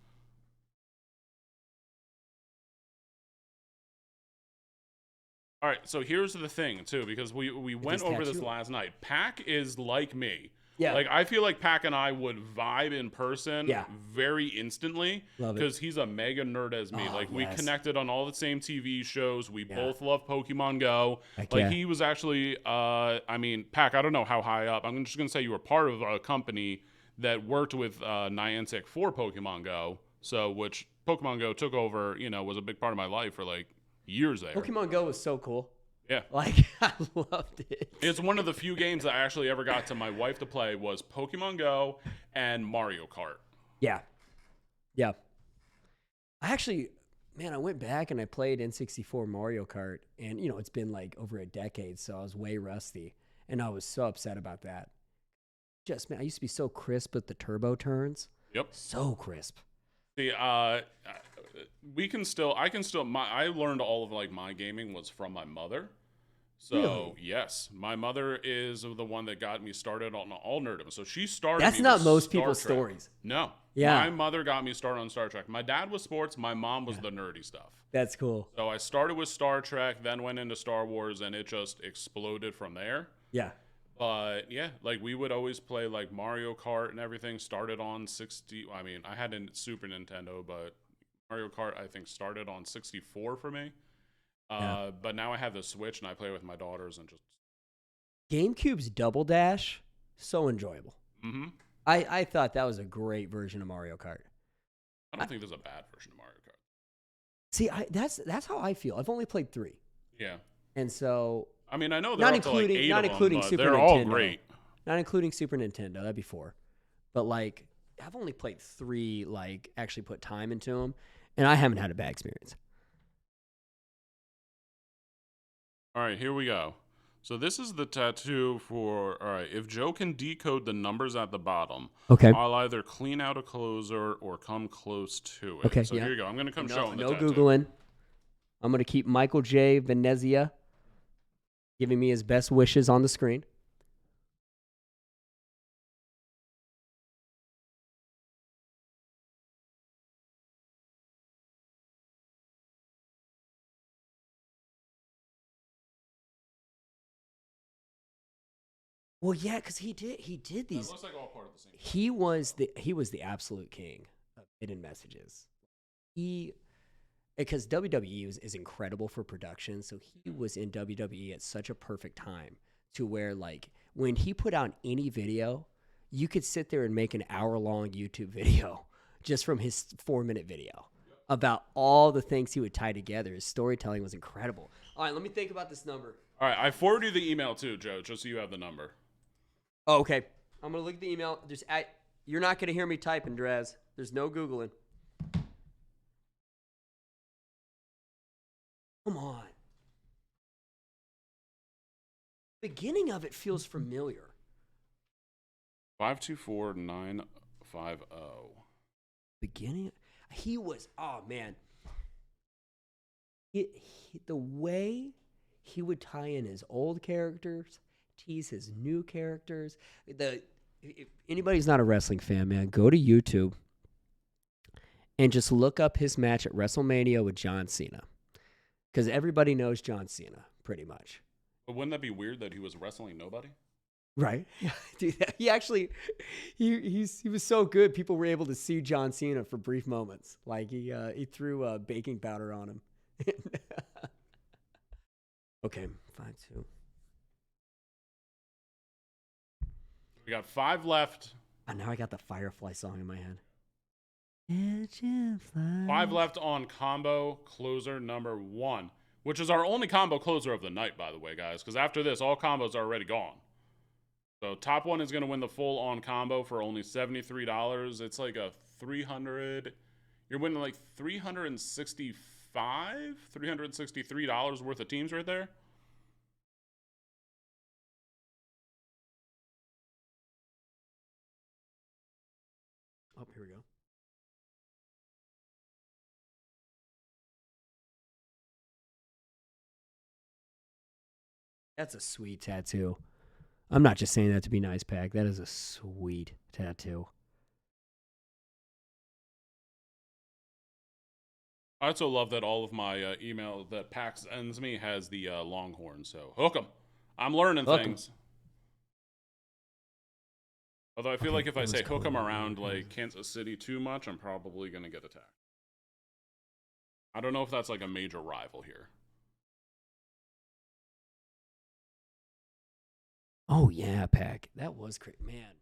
All right, so here's the thing, too, because we went over this last night. Pack is like me. Yeah. Like, I feel like Pack and I would vibe in person Yeah. very instantly because he's a mega nerd as me. Oh, we connected on all the same TV shows. We Yeah. both love Pokemon Go. Heck Like, yeah. he was actually, I mean, Pack, I don't know how high up. I'm just going to say you were part of a company that worked with Niantic for Pokemon Go. So, which Pokemon Go took over, you know, was a big part of my life for, like, years there. Pokemon Go was so cool. Yeah. Like, I loved it. It's one of the few games I actually ever got to my wife to play was Pokemon Go and Mario Kart. Yeah. Yeah. I actually, man, I went back and I played N64 Mario Kart. And, you know, it's been like over a decade, so I was way rusty. And I was so upset about that. Just, man, I used to be so crisp with the turbo turns. Yep. So crisp. See, I learned all of like my gaming was from my mother. So Really? yes, my mother is the one that got me started on all nerdom. So she started. That's me not with most Star people's Trek. stories. No. Yeah. My mother got me started on Star Trek. My dad was sports. My mom was the nerdy stuff. That's cool. So I started with Star Trek, then went into Star Wars, and it just exploded from there. Yeah. But yeah, like we would always play like Mario Kart and everything. Started on 60. I mean, I had a Super Nintendo, but Mario Kart I think started on 64 for me. But now I have the Switch and I play with my daughters and just. GameCube's Double Dash, so enjoyable. Mm-hmm. I thought that was a great version of Mario Kart. I don't think there's a bad version of Mario Kart. See, that's how I feel. I've only played 3, Yeah. and so I mean, I know they're up to like 8 not of including them, but Super they're Nintendo. all great. Not including Super Nintendo, that'd be 4. But like, I've only played 3. Like, actually put time into them, and I haven't had a bad experience. All right, here we go. So this is the tattoo for, all right, if Joe can decode the numbers at the bottom, Okay. I'll either clean out a closer or come close to it. Okay, So yeah. here you go. I'm going to come show him the No tattoo. Googling. I'm gonna keep Michael J. Venezia giving me his best wishes on the screen. Well, yeah, because he did these. It looks like all part of the same. He was the absolute king of hidden messages. Because WWE is incredible for production, so he was in WWE at such a perfect time to where, like, when he put out any video, you could sit there and make an hour-long YouTube video just from his 4-minute video about all the things he would tie together. His storytelling was incredible. All right, let me think about this number. All right, I forwarded you the email too, Joe, just so you have the number. Oh, okay. I'm going to look at the email. You're not going to hear me typing, Draz. There's no Googling. Come on. Beginning of it feels familiar. 524950. Beginning? He was, oh, man. The way he would tie in his old characters, tease his new characters. If anybody's not a wrestling fan, man, go to YouTube and just look up his match at WrestleMania with John Cena. Because everybody knows John Cena, pretty much. But wouldn't that be weird that he was wrestling nobody? Right. Dude, he actually, he was so good, people were able to see John Cena for brief moments. Like, he threw baking powder on him. Okay, 5-2. We got 5 left. And now I got the Firefly song in my head. 5 left on combo closer number 1, which is our only combo closer of the night, by the way, guys, because after this, all combos are already gone. So top one is going to win the full on combo for only $73. It's like a 300. You're winning like $363 worth of teams right there. That's a sweet tattoo. I'm not just saying that to be nice, Pack. That is a sweet tattoo. I also love that all of my email that Pax sends me has the Longhorn. So hook 'em. I'm learning Hook 'em. things. Although I feel Okay, like if I rose say hook 'em gold, around rose. like Kansas City too much, I'm probably gonna get attacked. I don't know if that's like a major rival here. Oh yeah, Pack. That was great, man.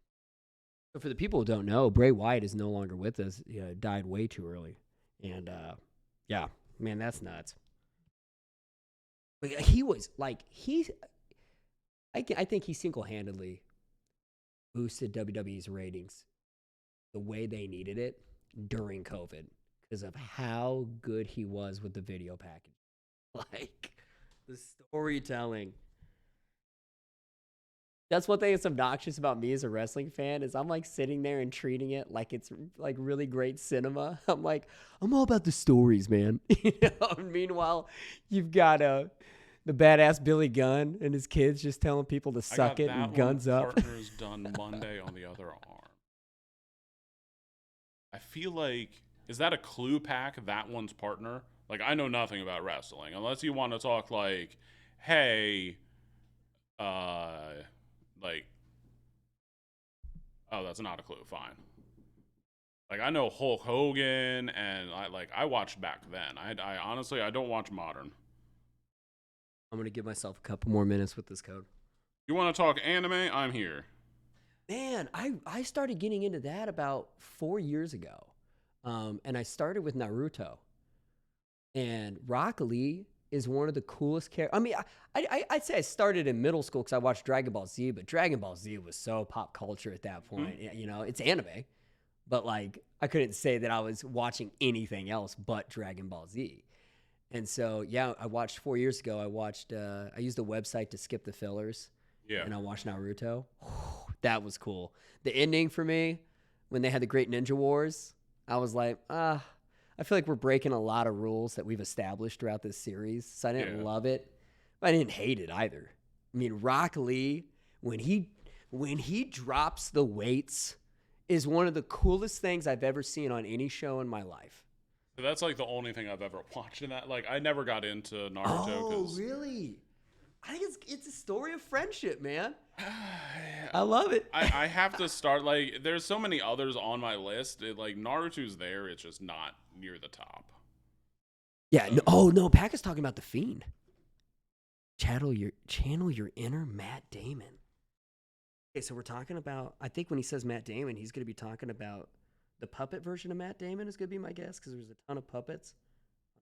So for the people who don't know, Bray Wyatt is no longer with us. He died way too early, and yeah, man, that's nuts. But he was like I think he single-handedly boosted WWE's ratings the way they needed it during COVID because of how good he was with the video package. Like the storytelling. That's one thing that's obnoxious about me as a wrestling fan is I'm like sitting there and treating it like it's like really great cinema. I'm like, I'm all about the stories, man. Meanwhile, you've got the badass Billy Gunn and his kids just telling people to I suck got it that and one guns up. partners done Monday on the other arm. I feel like, is that a clue pack? That one's partner? Like, I know nothing about wrestling unless you want to talk like, hey, like, oh, that's not a clue. Fine. Like, I know Hulk Hogan, and I watched back then. I honestly, I don't watch modern. I'm gonna give myself a couple more minutes with this code. You want to talk anime? I'm here. Man, I started getting into that about 4 years ago, and I started with Naruto. And Rock Lee is one of the coolest characters. I mean, I'd say I started in middle school because I watched Dragon Ball Z, but Dragon Ball Z was so pop culture at that point. Mm-hmm. You know, it's anime, but like I couldn't say that I was watching anything else but Dragon Ball Z. And so, yeah, I watched 4 years ago. I used the website to skip the fillers, Yeah. and I watched Naruto. That was cool. The ending for me, when they had the Great Ninja Wars, I was like, I feel like we're breaking a lot of rules that we've established throughout this series. So I didn't love it, but I didn't hate it either. I mean, Rock Lee, when he drops the weights, is one of the coolest things I've ever seen on any show in my life. So that's like the only thing I've ever watched in that. Like, I never got into Naruto. Oh, really? I think it's a story of friendship, man. I love it. I have to start, like, there's so many others on my list. Like, Naruto's there. It's just not near the top. Yeah. No, Pack is talking about The Fiend. Channel your inner Matt Damon. Okay, so we're talking about, I think when he says Matt Damon, he's going to be talking about the puppet version of Matt Damon is going to be my guess because there's a ton of puppets.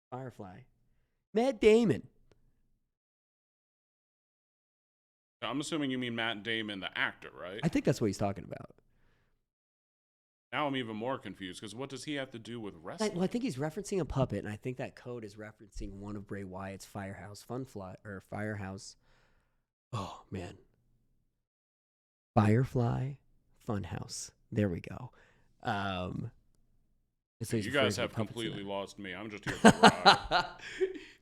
Firefly. Matt Damon. I'm assuming you mean Matt Damon, the actor, right? I think that's what he's talking about. Now I'm even more confused because what does he have to do with wrestling? Well, I think he's referencing a puppet, and I think that code is referencing one of Bray Wyatt's Firehouse Firehouse. Oh man, Firefly Funhouse. There we go. So you guys have completely lost me. I'm just here for the ride.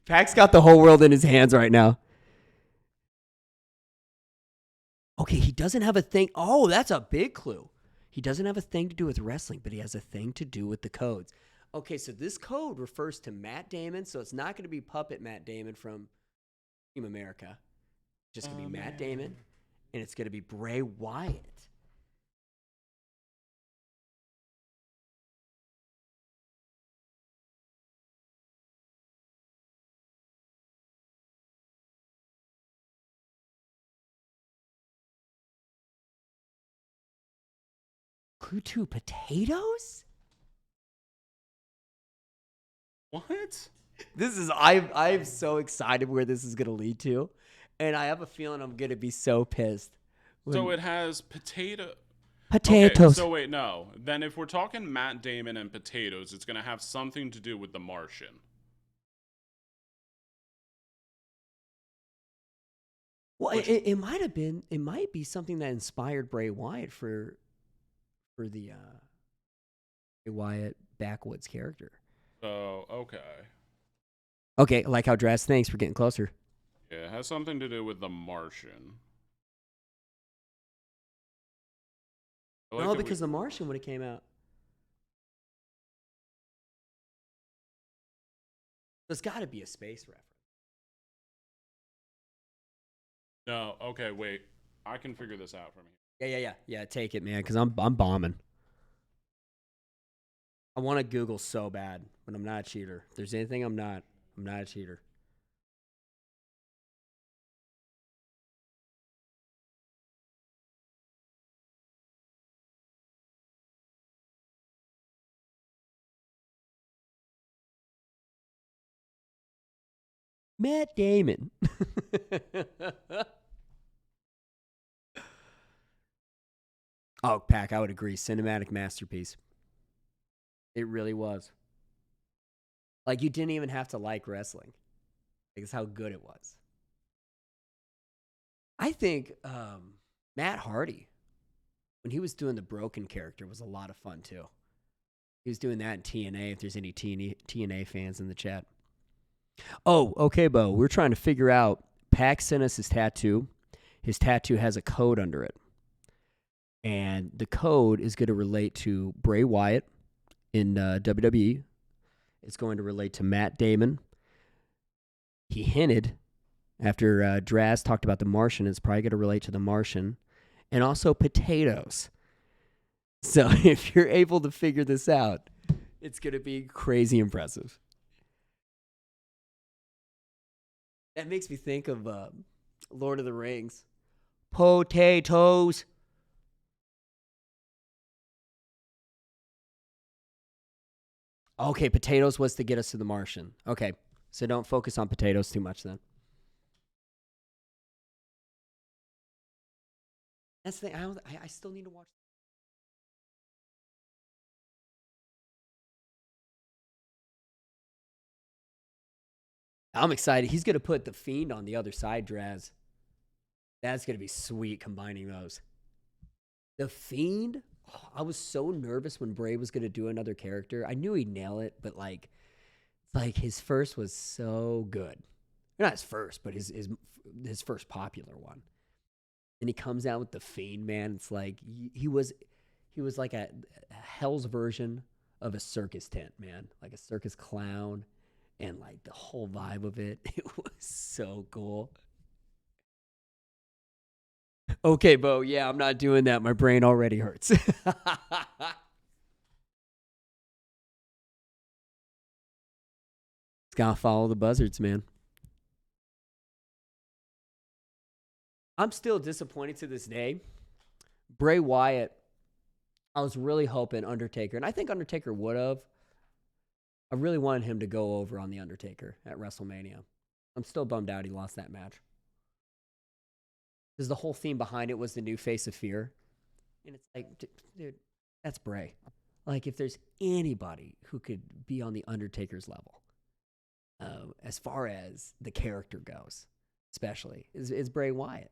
Pac's got the whole world in his hands right now. Okay, he doesn't have a thing. Oh, that's a big clue. He doesn't have a thing to do with wrestling, but he has a thing to do with the codes. Okay, so this code refers to Matt Damon, so it's not going to be puppet Matt Damon from Team America. It's just going to be Matt Damon, and it's going to be Bray Wyatt. Clue 2 potatoes? What? This is I'm so excited where this is gonna lead to, and I have a feeling I'm gonna be so pissed. So it has potatoes. Potatoes. Okay, so wait, no. Then if we're talking Matt Damon and potatoes, it's gonna have something to do with The Martian. Well, it might have been. It might be something that inspired Bray Wyatt for the Bray Wyatt backwoods character. Oh, okay. Okay, like how dressed. Thanks for getting closer. Yeah, has something to do with The Martian. No, because The Martian would have came out. There's got to be a space reference. No, okay, wait. I can figure this out from here. Yeah. Take it, man, because I'm bombing. I want to Google so bad, but I'm not a cheater. If there's anything I'm not a cheater. Matt Damon. Oh, Pac, I would agree. Cinematic masterpiece. It really was. Like, you didn't even have to like wrestling. Like, it's how good it was. I think Matt Hardy, when he was doing the Broken character, was a lot of fun, too. He was doing that in TNA, if there's any TNA fans in the chat. Oh, okay, Bo. We're trying to figure out. Pac sent us his tattoo. His tattoo has a code under it. And the code is going to relate to Bray Wyatt in WWE. It's going to relate to Matt Damon. He hinted, after Draz talked about The Martian, it's probably going to relate to The Martian. And also potatoes. So if you're able to figure this out, it's going to be crazy impressive. That makes me think of Lord of the Rings. Potatoes. Okay, potatoes was to get us to The Martian. Okay, so don't focus on potatoes too much then. That's the thing. I still need to watch. I'm excited. He's going to put The Fiend on the other side, Draz. That's going to be sweet combining those. The Fiend? Oh, I was so nervous when Bray was going to do another character. I knew he'd nail it, but like his first was so good. Not his first, but his first popular one. And he comes out with The Fiend, man. It's like he was like a hell's version of a circus tent, man. Like a circus clown. And, like, the whole vibe of it, it was so cool. Okay, Bo, yeah, I'm not doing that. My brain already hurts. It's got to follow the buzzards, man. I'm still disappointed to this day. Bray Wyatt, I was really hoping Undertaker, and I think Undertaker would have. I really wanted him to go over on The Undertaker at WrestleMania. I'm still bummed out he lost that match. Because the whole theme behind it was the new face of fear. And it's like, dude, that's Bray. Like, if there's anybody who could be on The Undertaker's level, as far as the character goes, especially, is Bray Wyatt.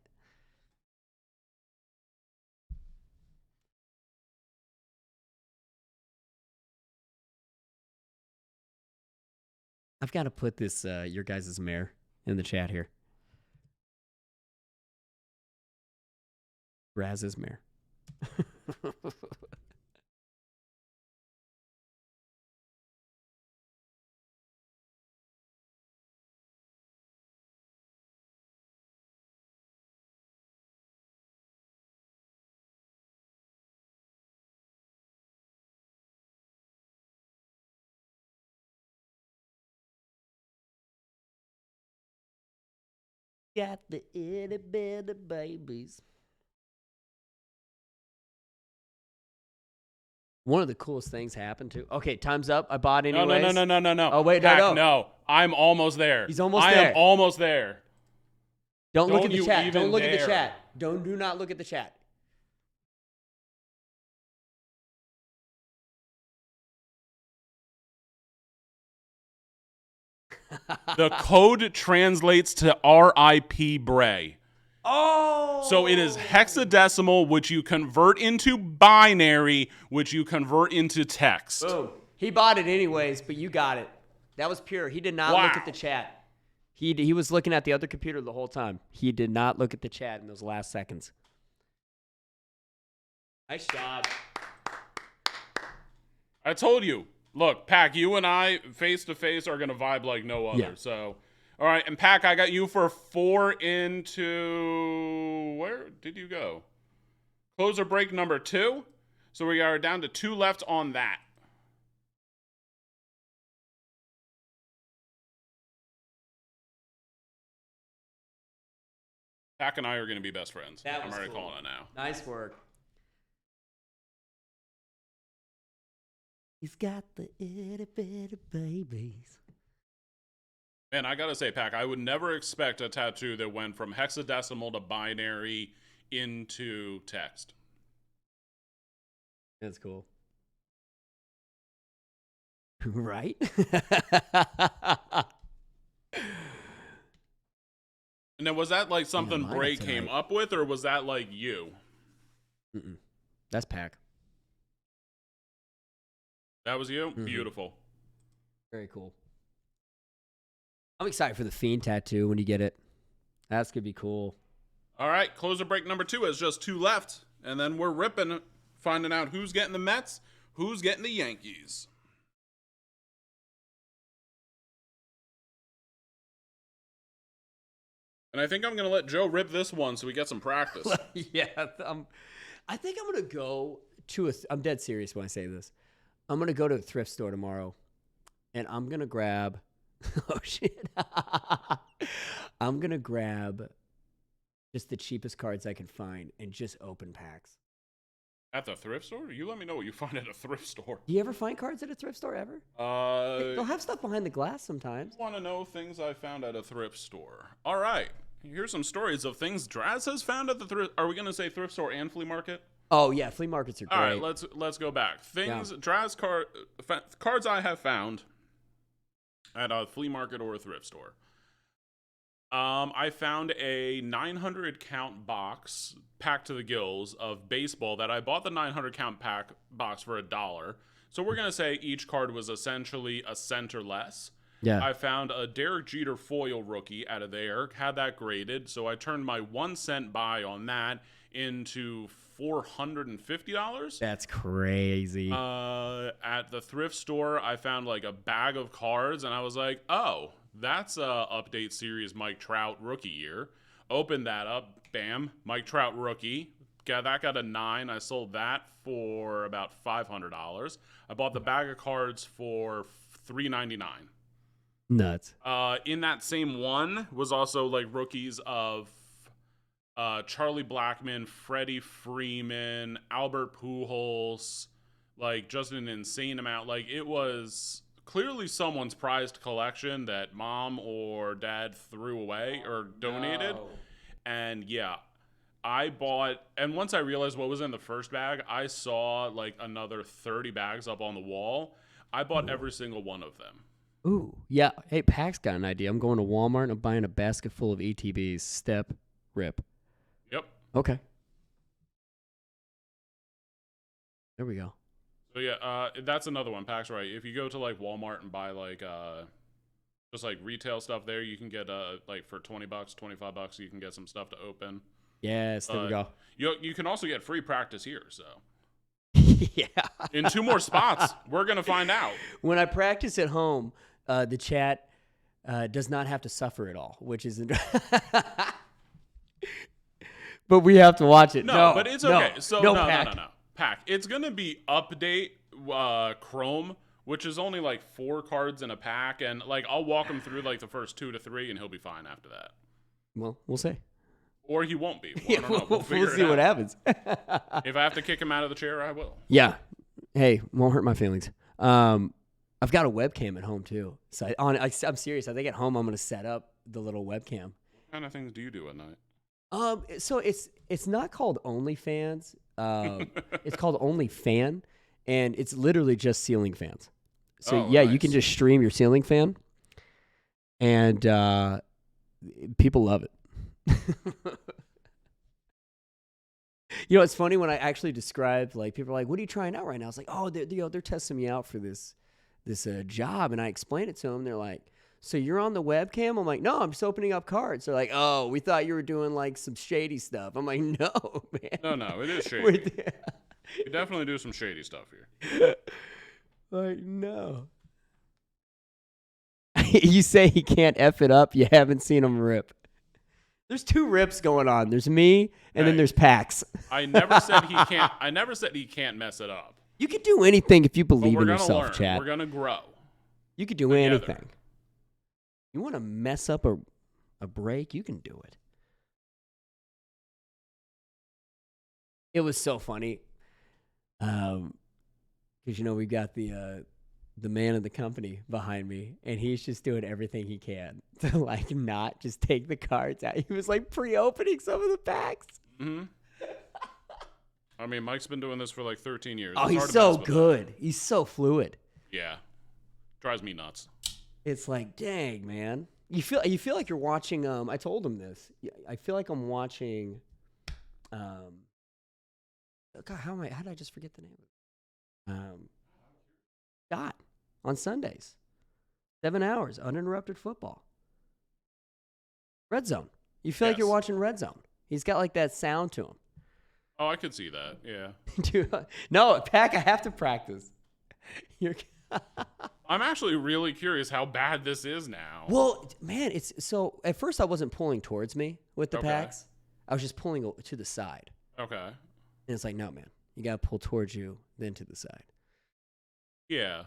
I've got to put this, your guys' mayor, in the chat here. Raz's mayor. Got the itty bitty babies. One of the coolest things happened to. Okay, time's up. I bought anyways. No. Oh wait, Pac, no. No, I'm almost there. He's almost I there. am almost there. Don't look at the you chat. even Don't look at the dare. chat. Do not look at the chat. The code translates to RIP Bray. Oh! So it is hexadecimal, which you convert into binary, which you convert into text. Boom. He bought it anyways, but you got it. That was pure. He did not look at the chat. He was looking at the other computer the whole time. He did not look at the chat in those last seconds. Nice shot. I told you. Look, Pac, you and I face to face are gonna vibe like no other. Yeah. So, all right, and Pac, I got you for 4 into where did you go? Closer break number 2. So we are down to 2 left on that. Pac and I are going to be best friends. I'm already cool. calling it now. Nice work. He's got the itty bitty babies. Man, I got to say, Pac, I would never expect a tattoo that went from hexadecimal to binary into text. That's cool. Right? And then was that like something mine Bray up came tonight. up with, or was that like you? Mm-mm. That's Pac. That was you? Mm-hmm. Beautiful. Very cool. I'm excited for the Fiend tattoo when you get it. That's going to be cool. All right, closer break number 2 is just 2 left. And then we're ripping, finding out who's getting the Mets, who's getting the Yankees. And I think I'm going to let Joe rip this one so we get some practice. Yeah. I think I'm going to go to I'm dead serious when I say this. I'm going to go to a thrift store tomorrow, and I'm going to grab oh, shit. I'm going to grab just the cheapest cards I can find and just open packs. At the thrift store? You let me know what you find at a thrift store. Do you ever find cards at a thrift store ever? They'll have stuff behind the glass sometimes. Want to know things I found at a thrift store. All right. Here's some stories of things Draz has found at the thrift. Are we going to say thrift store and flea market? Oh, yeah. Flea markets are great. All right, let's go back. Things Draz cards I have found at a flea market or a thrift store. I found a 900 count box packed to the gills of baseball that I bought the 900 count pack box for $1. So we're going to say each card was essentially a cent or less. Yeah. I found a Derek Jeter foil rookie out of there, had that graded. So I turned my 1 cent buy on that into $450. That's crazy. At the thrift store, I found like a bag of cards, and I was like, oh, that's a update series Mike Trout rookie year. Opened that up, bam, Mike Trout rookie. That got a 9. I sold that for about $500. I bought the bag of cards for $3.99. Nuts. In that same one was also like rookies of Charlie Blackmon, Freddie Freeman, Albert Pujols, like just an insane amount. Like it was clearly someone's prized collection that mom or dad threw away or donated. No. And yeah, I bought, and once I realized what was in the first bag, I saw like another 30 bags up on the wall. I bought every single one of them. Ooh, yeah. Hey, Pac's got an idea. I'm going to Walmart and I'm buying a basket full of ETBs. Step, rip. Yep. Okay. There we go. So yeah, that's another one. Pac's right. If you go to like Walmart and buy like just like retail stuff there, you can get like for $20, $25, you can get some stuff to open. Yes, there we go. You can also get free practice here. So Yeah. in 2 more spots, we're gonna find out. When I practice at home, the chat does not have to suffer at all, which is. But we have to watch it. No, but it's okay. So no, Pac. no. Pac. It's gonna be update Chrome, which is only like 4 cards in a pack, and like I'll walk him through like the first 2 to 3, and he'll be fine after that. Well, we'll see. Or he won't be. Well, I don't know. We'll figure see it what out. happens. If I have to kick him out of the chair, I will. Yeah. Hey, won't hurt my feelings. I've got a webcam at home too. So I'm serious. I think at home I'm gonna set up the little webcam. What kind of things do you do at night? So it's not called OnlyFans. It's called OnlyFan, and it's literally just ceiling fans. So nice. You can just stream your ceiling fan, and people love it. You know, it's funny when I actually described, like, people are like, "What are you trying out right now?" It's like, "Oh, they're testing me out for this job," and I explain it to them. They're like, so you're on the webcam? I'm like, no, I'm just opening up cards. They're like, oh, we thought you were doing like some shady stuff. I'm like, no, man. No, it is We're shady. We definitely do some shady stuff here. like, no. You say he can't F it up. You haven't seen him rip. There's 2 rips going on. There's me, and then there's Pax. I never said he can't. I never said he can't mess it up. You could do anything if you But believe we're in gonna yourself, learn. Chad. We're gonna grow. You could do together. anything. You want to mess up a break? You can do it. It was so funny. Because, we've got the man of the company behind me, and he's just doing everything he can to, like, not just take the cards out. He was, like, pre-opening some of the packs. Mm-hmm. I mean, Mike's been doing this for like 13 years. Oh, It's he's hard to so mess with good. He's so fluid. Yeah. Drives me nuts. It's like, dang, man. You feel like you're watching. I told him this. I feel like I'm watching. God, how did I just forget the name? Scott on Sundays, 7 hours uninterrupted football. Red Zone. You feel like you're watching Red Zone. He's got like that sound to him. Oh, I could see that. Yeah. Dude, no, Pack. I have to practice. I'm actually really curious how bad this is now. Well, man, it's so. At first, I wasn't pulling towards me with the packs. I was just pulling to the side. Okay. And it's like, no, man, you gotta pull towards you, then to the side. Yeah.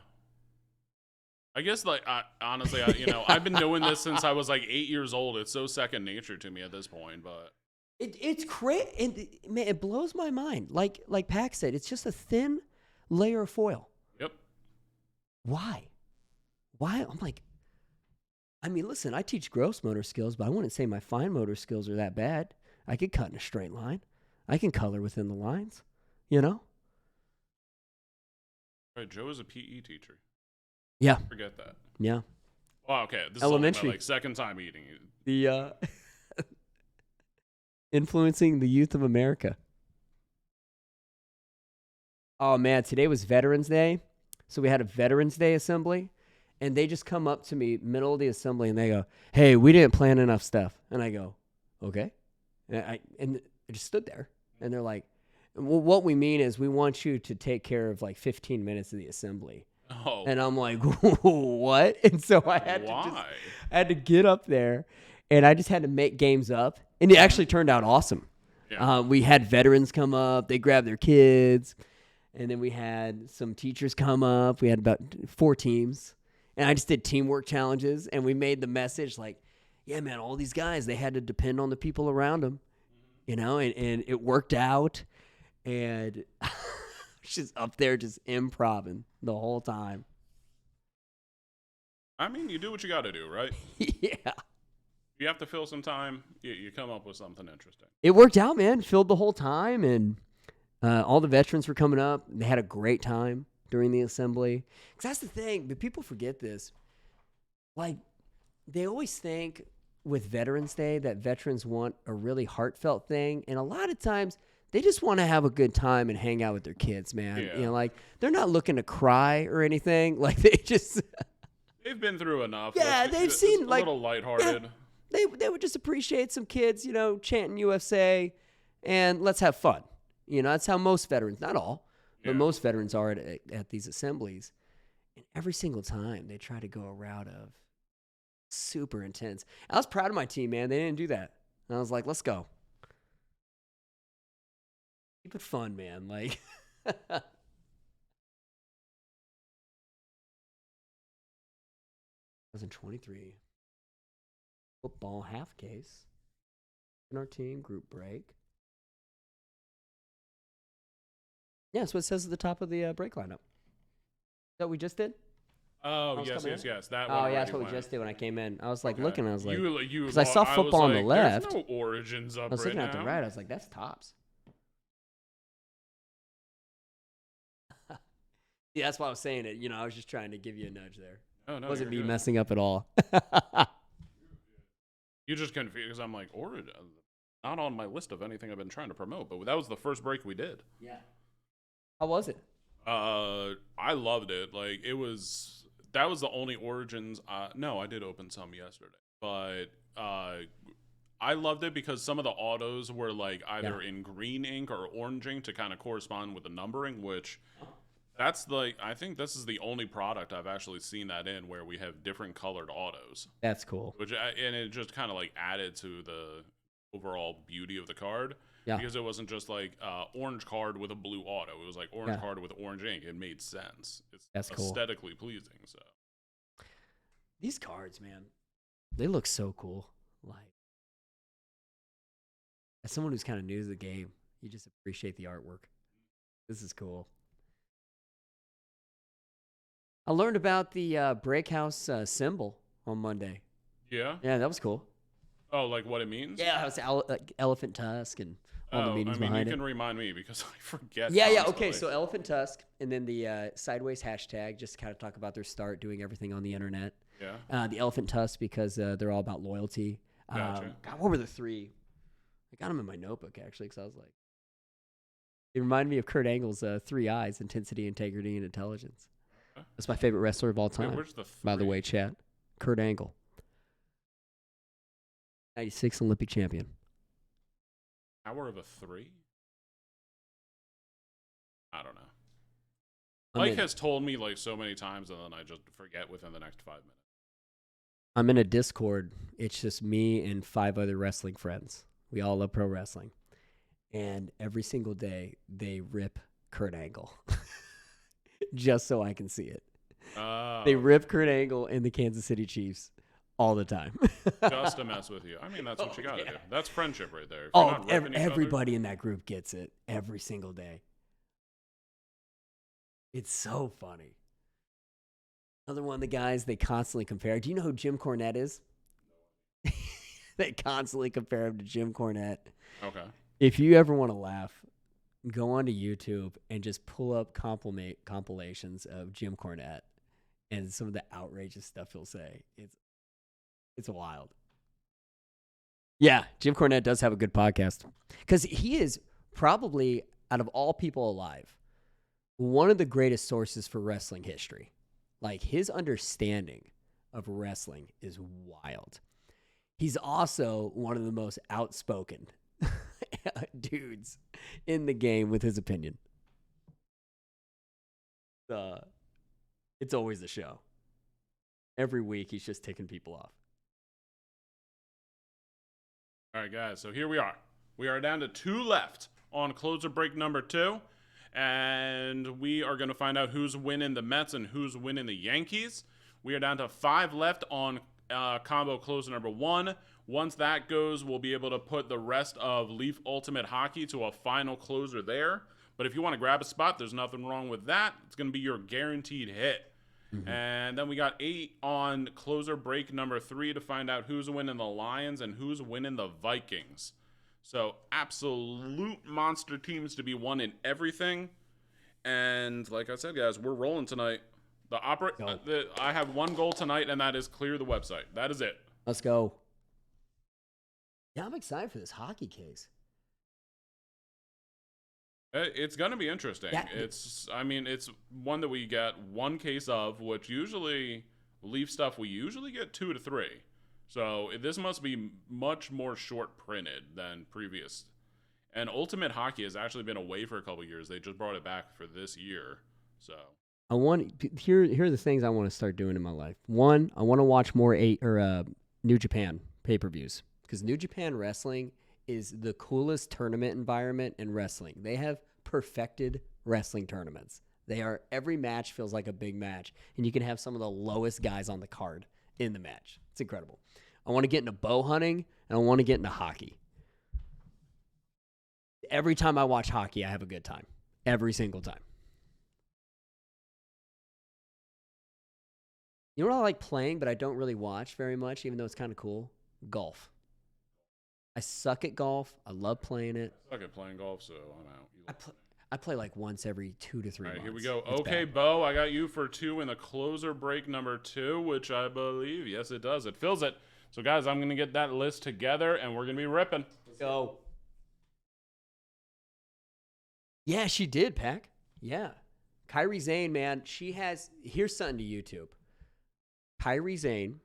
I guess, like, honestly, I've been doing this since I was like 8 years old. It's so second nature to me at this point, but It's crazy, and man, it blows my mind. Like Pack said, it's just a thin layer of foil. Yep. Why? I'm like, I mean, listen, I teach gross motor skills, but I wouldn't say my fine motor skills are that bad. I could cut in a straight line. I can color within the lines, Right, Joe is a PE teacher. Yeah. Forget that. Yeah. Oh, okay. This Elementary. is my, like, second time eating it. The influencing the youth of America. Oh, man, today was Veterans Day. So we had a Veterans Day assembly, and they just come up to me middle of the assembly, and they go, hey, we didn't plan enough stuff. And I go, okay. And I just stood there, and they're like, well, what we mean is we want you to take care of like 15 minutes of the assembly. Oh. And I'm like, what? And so I had to get up there, and I just had to make games up, and it actually turned out awesome. Yeah. We had veterans come up, they grabbed their kids, and then we had some teachers come up. We had about 4 teams, and I just did teamwork challenges, and we made the message like, yeah, man, all these guys, they had to depend on the people around them, and it worked out, and just up there just improvising the whole time. I mean, you do what you got to do, right? Yeah. You have to fill some time. You come up with something interesting. It worked out, man. Filled the whole time, and all the veterans were coming up. They had a great time during the assembly. Because that's the thing. But people forget this. Like, they always think with Veterans Day that veterans want a really heartfelt thing. And a lot of times, they just want to have a good time and hang out with their kids, man. Yeah. Like, they're not looking to cry or anything. Like, they just... They've been through enough. Yeah, they've seen, a like... little lighthearted. Yeah, they would just appreciate some kids, chanting USA, and let's have fun. That's how most veterans, not all, but most veterans are at these assemblies. And every single time, they try to go a route of super intense. I was proud of my team, man. They didn't do that. And I was like, let's go. Keep it fun, man. Like, 2023 football half case in our team group break. Yeah, that's what it says at the top of the break lineup. That we just did? Oh, yes. That one. Oh, yeah, that's what we just did when I came in. I was like looking, I was like, because I saw football on the left. There's no Origins up I was looking right at the now. right. I was like, that's tops. Yeah, that's why I was saying it. I was just trying to give you a nudge there. Oh, no, It wasn't me you're good. messing up at all. You just confused because I'm like, Origin, not on my list of anything I've been trying to promote, but that was the first break we did. Yeah. How was it? I loved it. Like, it was that was the only Origins. No, I did open some yesterday, but I loved it because some of the autos were like either in green ink or orange ink to kind of correspond with the numbering, which that's like, I think this is the only product I've actually seen that in where we have different colored autos, That's cool. and it just kind of like added to the overall beauty of the card. Yeah. Because it wasn't just like orange card with a blue auto. It was like orange card with orange ink. It made sense. It's That's cool. aesthetically pleasing. So these cards, man, they look so cool. Like, as someone who's kind of new to the game, you just appreciate the artwork. This is cool. I learned about the Breakhouse symbol on Monday. yeah. Yeah, that was cool. Oh, like what it means? Yeah, it was like elephant tusk and all the meanings behind you it. can remind me because I forget. Yeah. constantly. Okay, so elephant tusk, and then the sideways hashtag, just to kind of talk about their start doing everything on the internet. Yeah. The elephant tusk because they're all about loyalty. Gotcha. God, what were the three? I got them in my notebook actually, because I was like, it reminded me of Kurt Angle's 3 eyes: intensity, integrity, and intelligence. That's my favorite wrestler of all time. Wait, where's the by the three? way, chat. Kurt Angle, 96 Olympic champion. Power of a 3? I don't know. I'm Mike in- has told me like so many times, and then I just forget within the next 5 minutes. I'm in a Discord. It's just me and 5 other wrestling friends. We all love pro wrestling. And every single day, they rip Kurt Angle. Just so I can see it. They rip Kurt Angle and the Kansas City Chiefs all the time. Just to mess with you. I mean, that's what you got to do. That's friendship right there. If you're Oh, not ripping each other- everybody in that group gets it every single day. It's so funny. Another one of the guys they constantly compare. Do you know who Jim Cornette is? They constantly compare him to Jim Cornette. Okay. If you ever want to laugh, go onto YouTube and just pull up compilations of Jim Cornette and some of the outrageous stuff he'll say. It's wild. Yeah, Jim Cornette does have a good podcast because he is probably, out of all people alive, one of the greatest sources for wrestling history. Like, his understanding of wrestling is wild. He's also one of the most outspoken dudes in the game with his opinion. It's always the show. Every week, he's just ticking people off. All right, guys. So here we are. We are down to 2 left on closer break number 2. And we are going to find out who's winning the Mets and who's winning the Yankees. We are down to 5 left on combo closer number 1. Once that goes, we'll be able to put the rest of Leaf Ultimate Hockey to a final closer there. But if you want to grab a spot, there's nothing wrong with that. It's going to be your guaranteed hit. Mm-hmm. And then we got 8 on closer break number 3 to find out who's winning the Lions and who's winning the Vikings. So absolute monster teams to be won in everything. And like I said, guys, we're rolling tonight. I have one goal tonight, and that is clear the website. That is it. Let's go. Yeah, I'm excited for this hockey case. It's going to be interesting. Yeah. It's one that we get one case of, which usually Leaf stuff we usually get 2 to 3. So this must be much more short printed than previous. And Ultimate Hockey has actually been away for a couple years. They just brought it back for this year. So here are the things I want to start doing in my life. One, I want to watch more New Japan pay-per-views because New Japan Wrestling is the coolest tournament environment in wrestling. They have perfected wrestling tournaments. Every match feels like a big match, and you can have some of the lowest guys on the card in the match. It's incredible. I want to get into bow hunting, and I want to get into hockey. Every time I watch hockey, I have a good time. Every single time. You know what I like playing, but I don't really watch very much, even though it's kind of cool? Golf. I suck at golf. I love playing it. I suck at playing golf, so I'm out. I play like once every 2 to 3 months. All right, here we go. It's Okay, bad. Bo, I got you for 2 in the closer break number 2, which I believe, yes, it does. It fills it. So, guys, I'm going to get that list together, and we're going to be ripping. Go. Yeah, she did, Pack. Yeah. Kyrie Zane, man, here's something to YouTube. Kyrie Zane,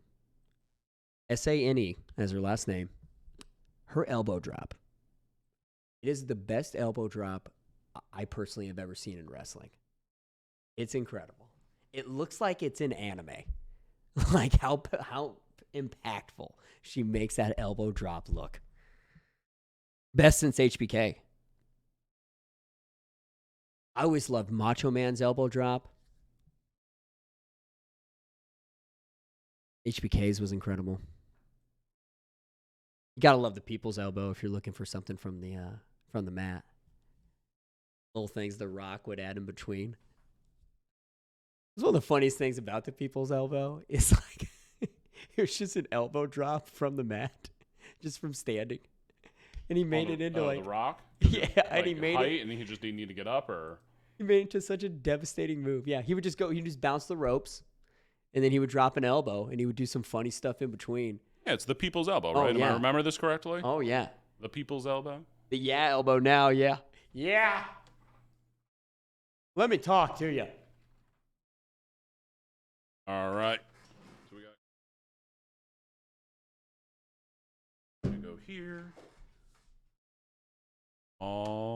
Sane as her last name, her elbow drop. It is the best elbow drop I personally have ever seen in wrestling. It's incredible. It looks like it's in anime. Like how impactful she makes that elbow drop look. Best since HBK. I always loved Macho Man's elbow drop. HBK's was incredible. You gotta love the people's elbow if you're looking for something from the mat. Little things The Rock would add in between. It's one of the funniest things about the people's elbow is like it's just an elbow drop from the mat, just from standing, and he made it into like The Rock. Yeah, Like and he made height, it. and he just didn't need to get up, or He made it into such a devastating move. Yeah, he would just bounce the ropes, and then he would drop an elbow, and he would do some funny stuff in between. yeah, it's the people's elbow, Oh, right? Am yeah. I remember this correctly? Oh yeah, The people's elbow. the elbow now. Yeah, yeah. Let me talk to you. All right. So we go here. All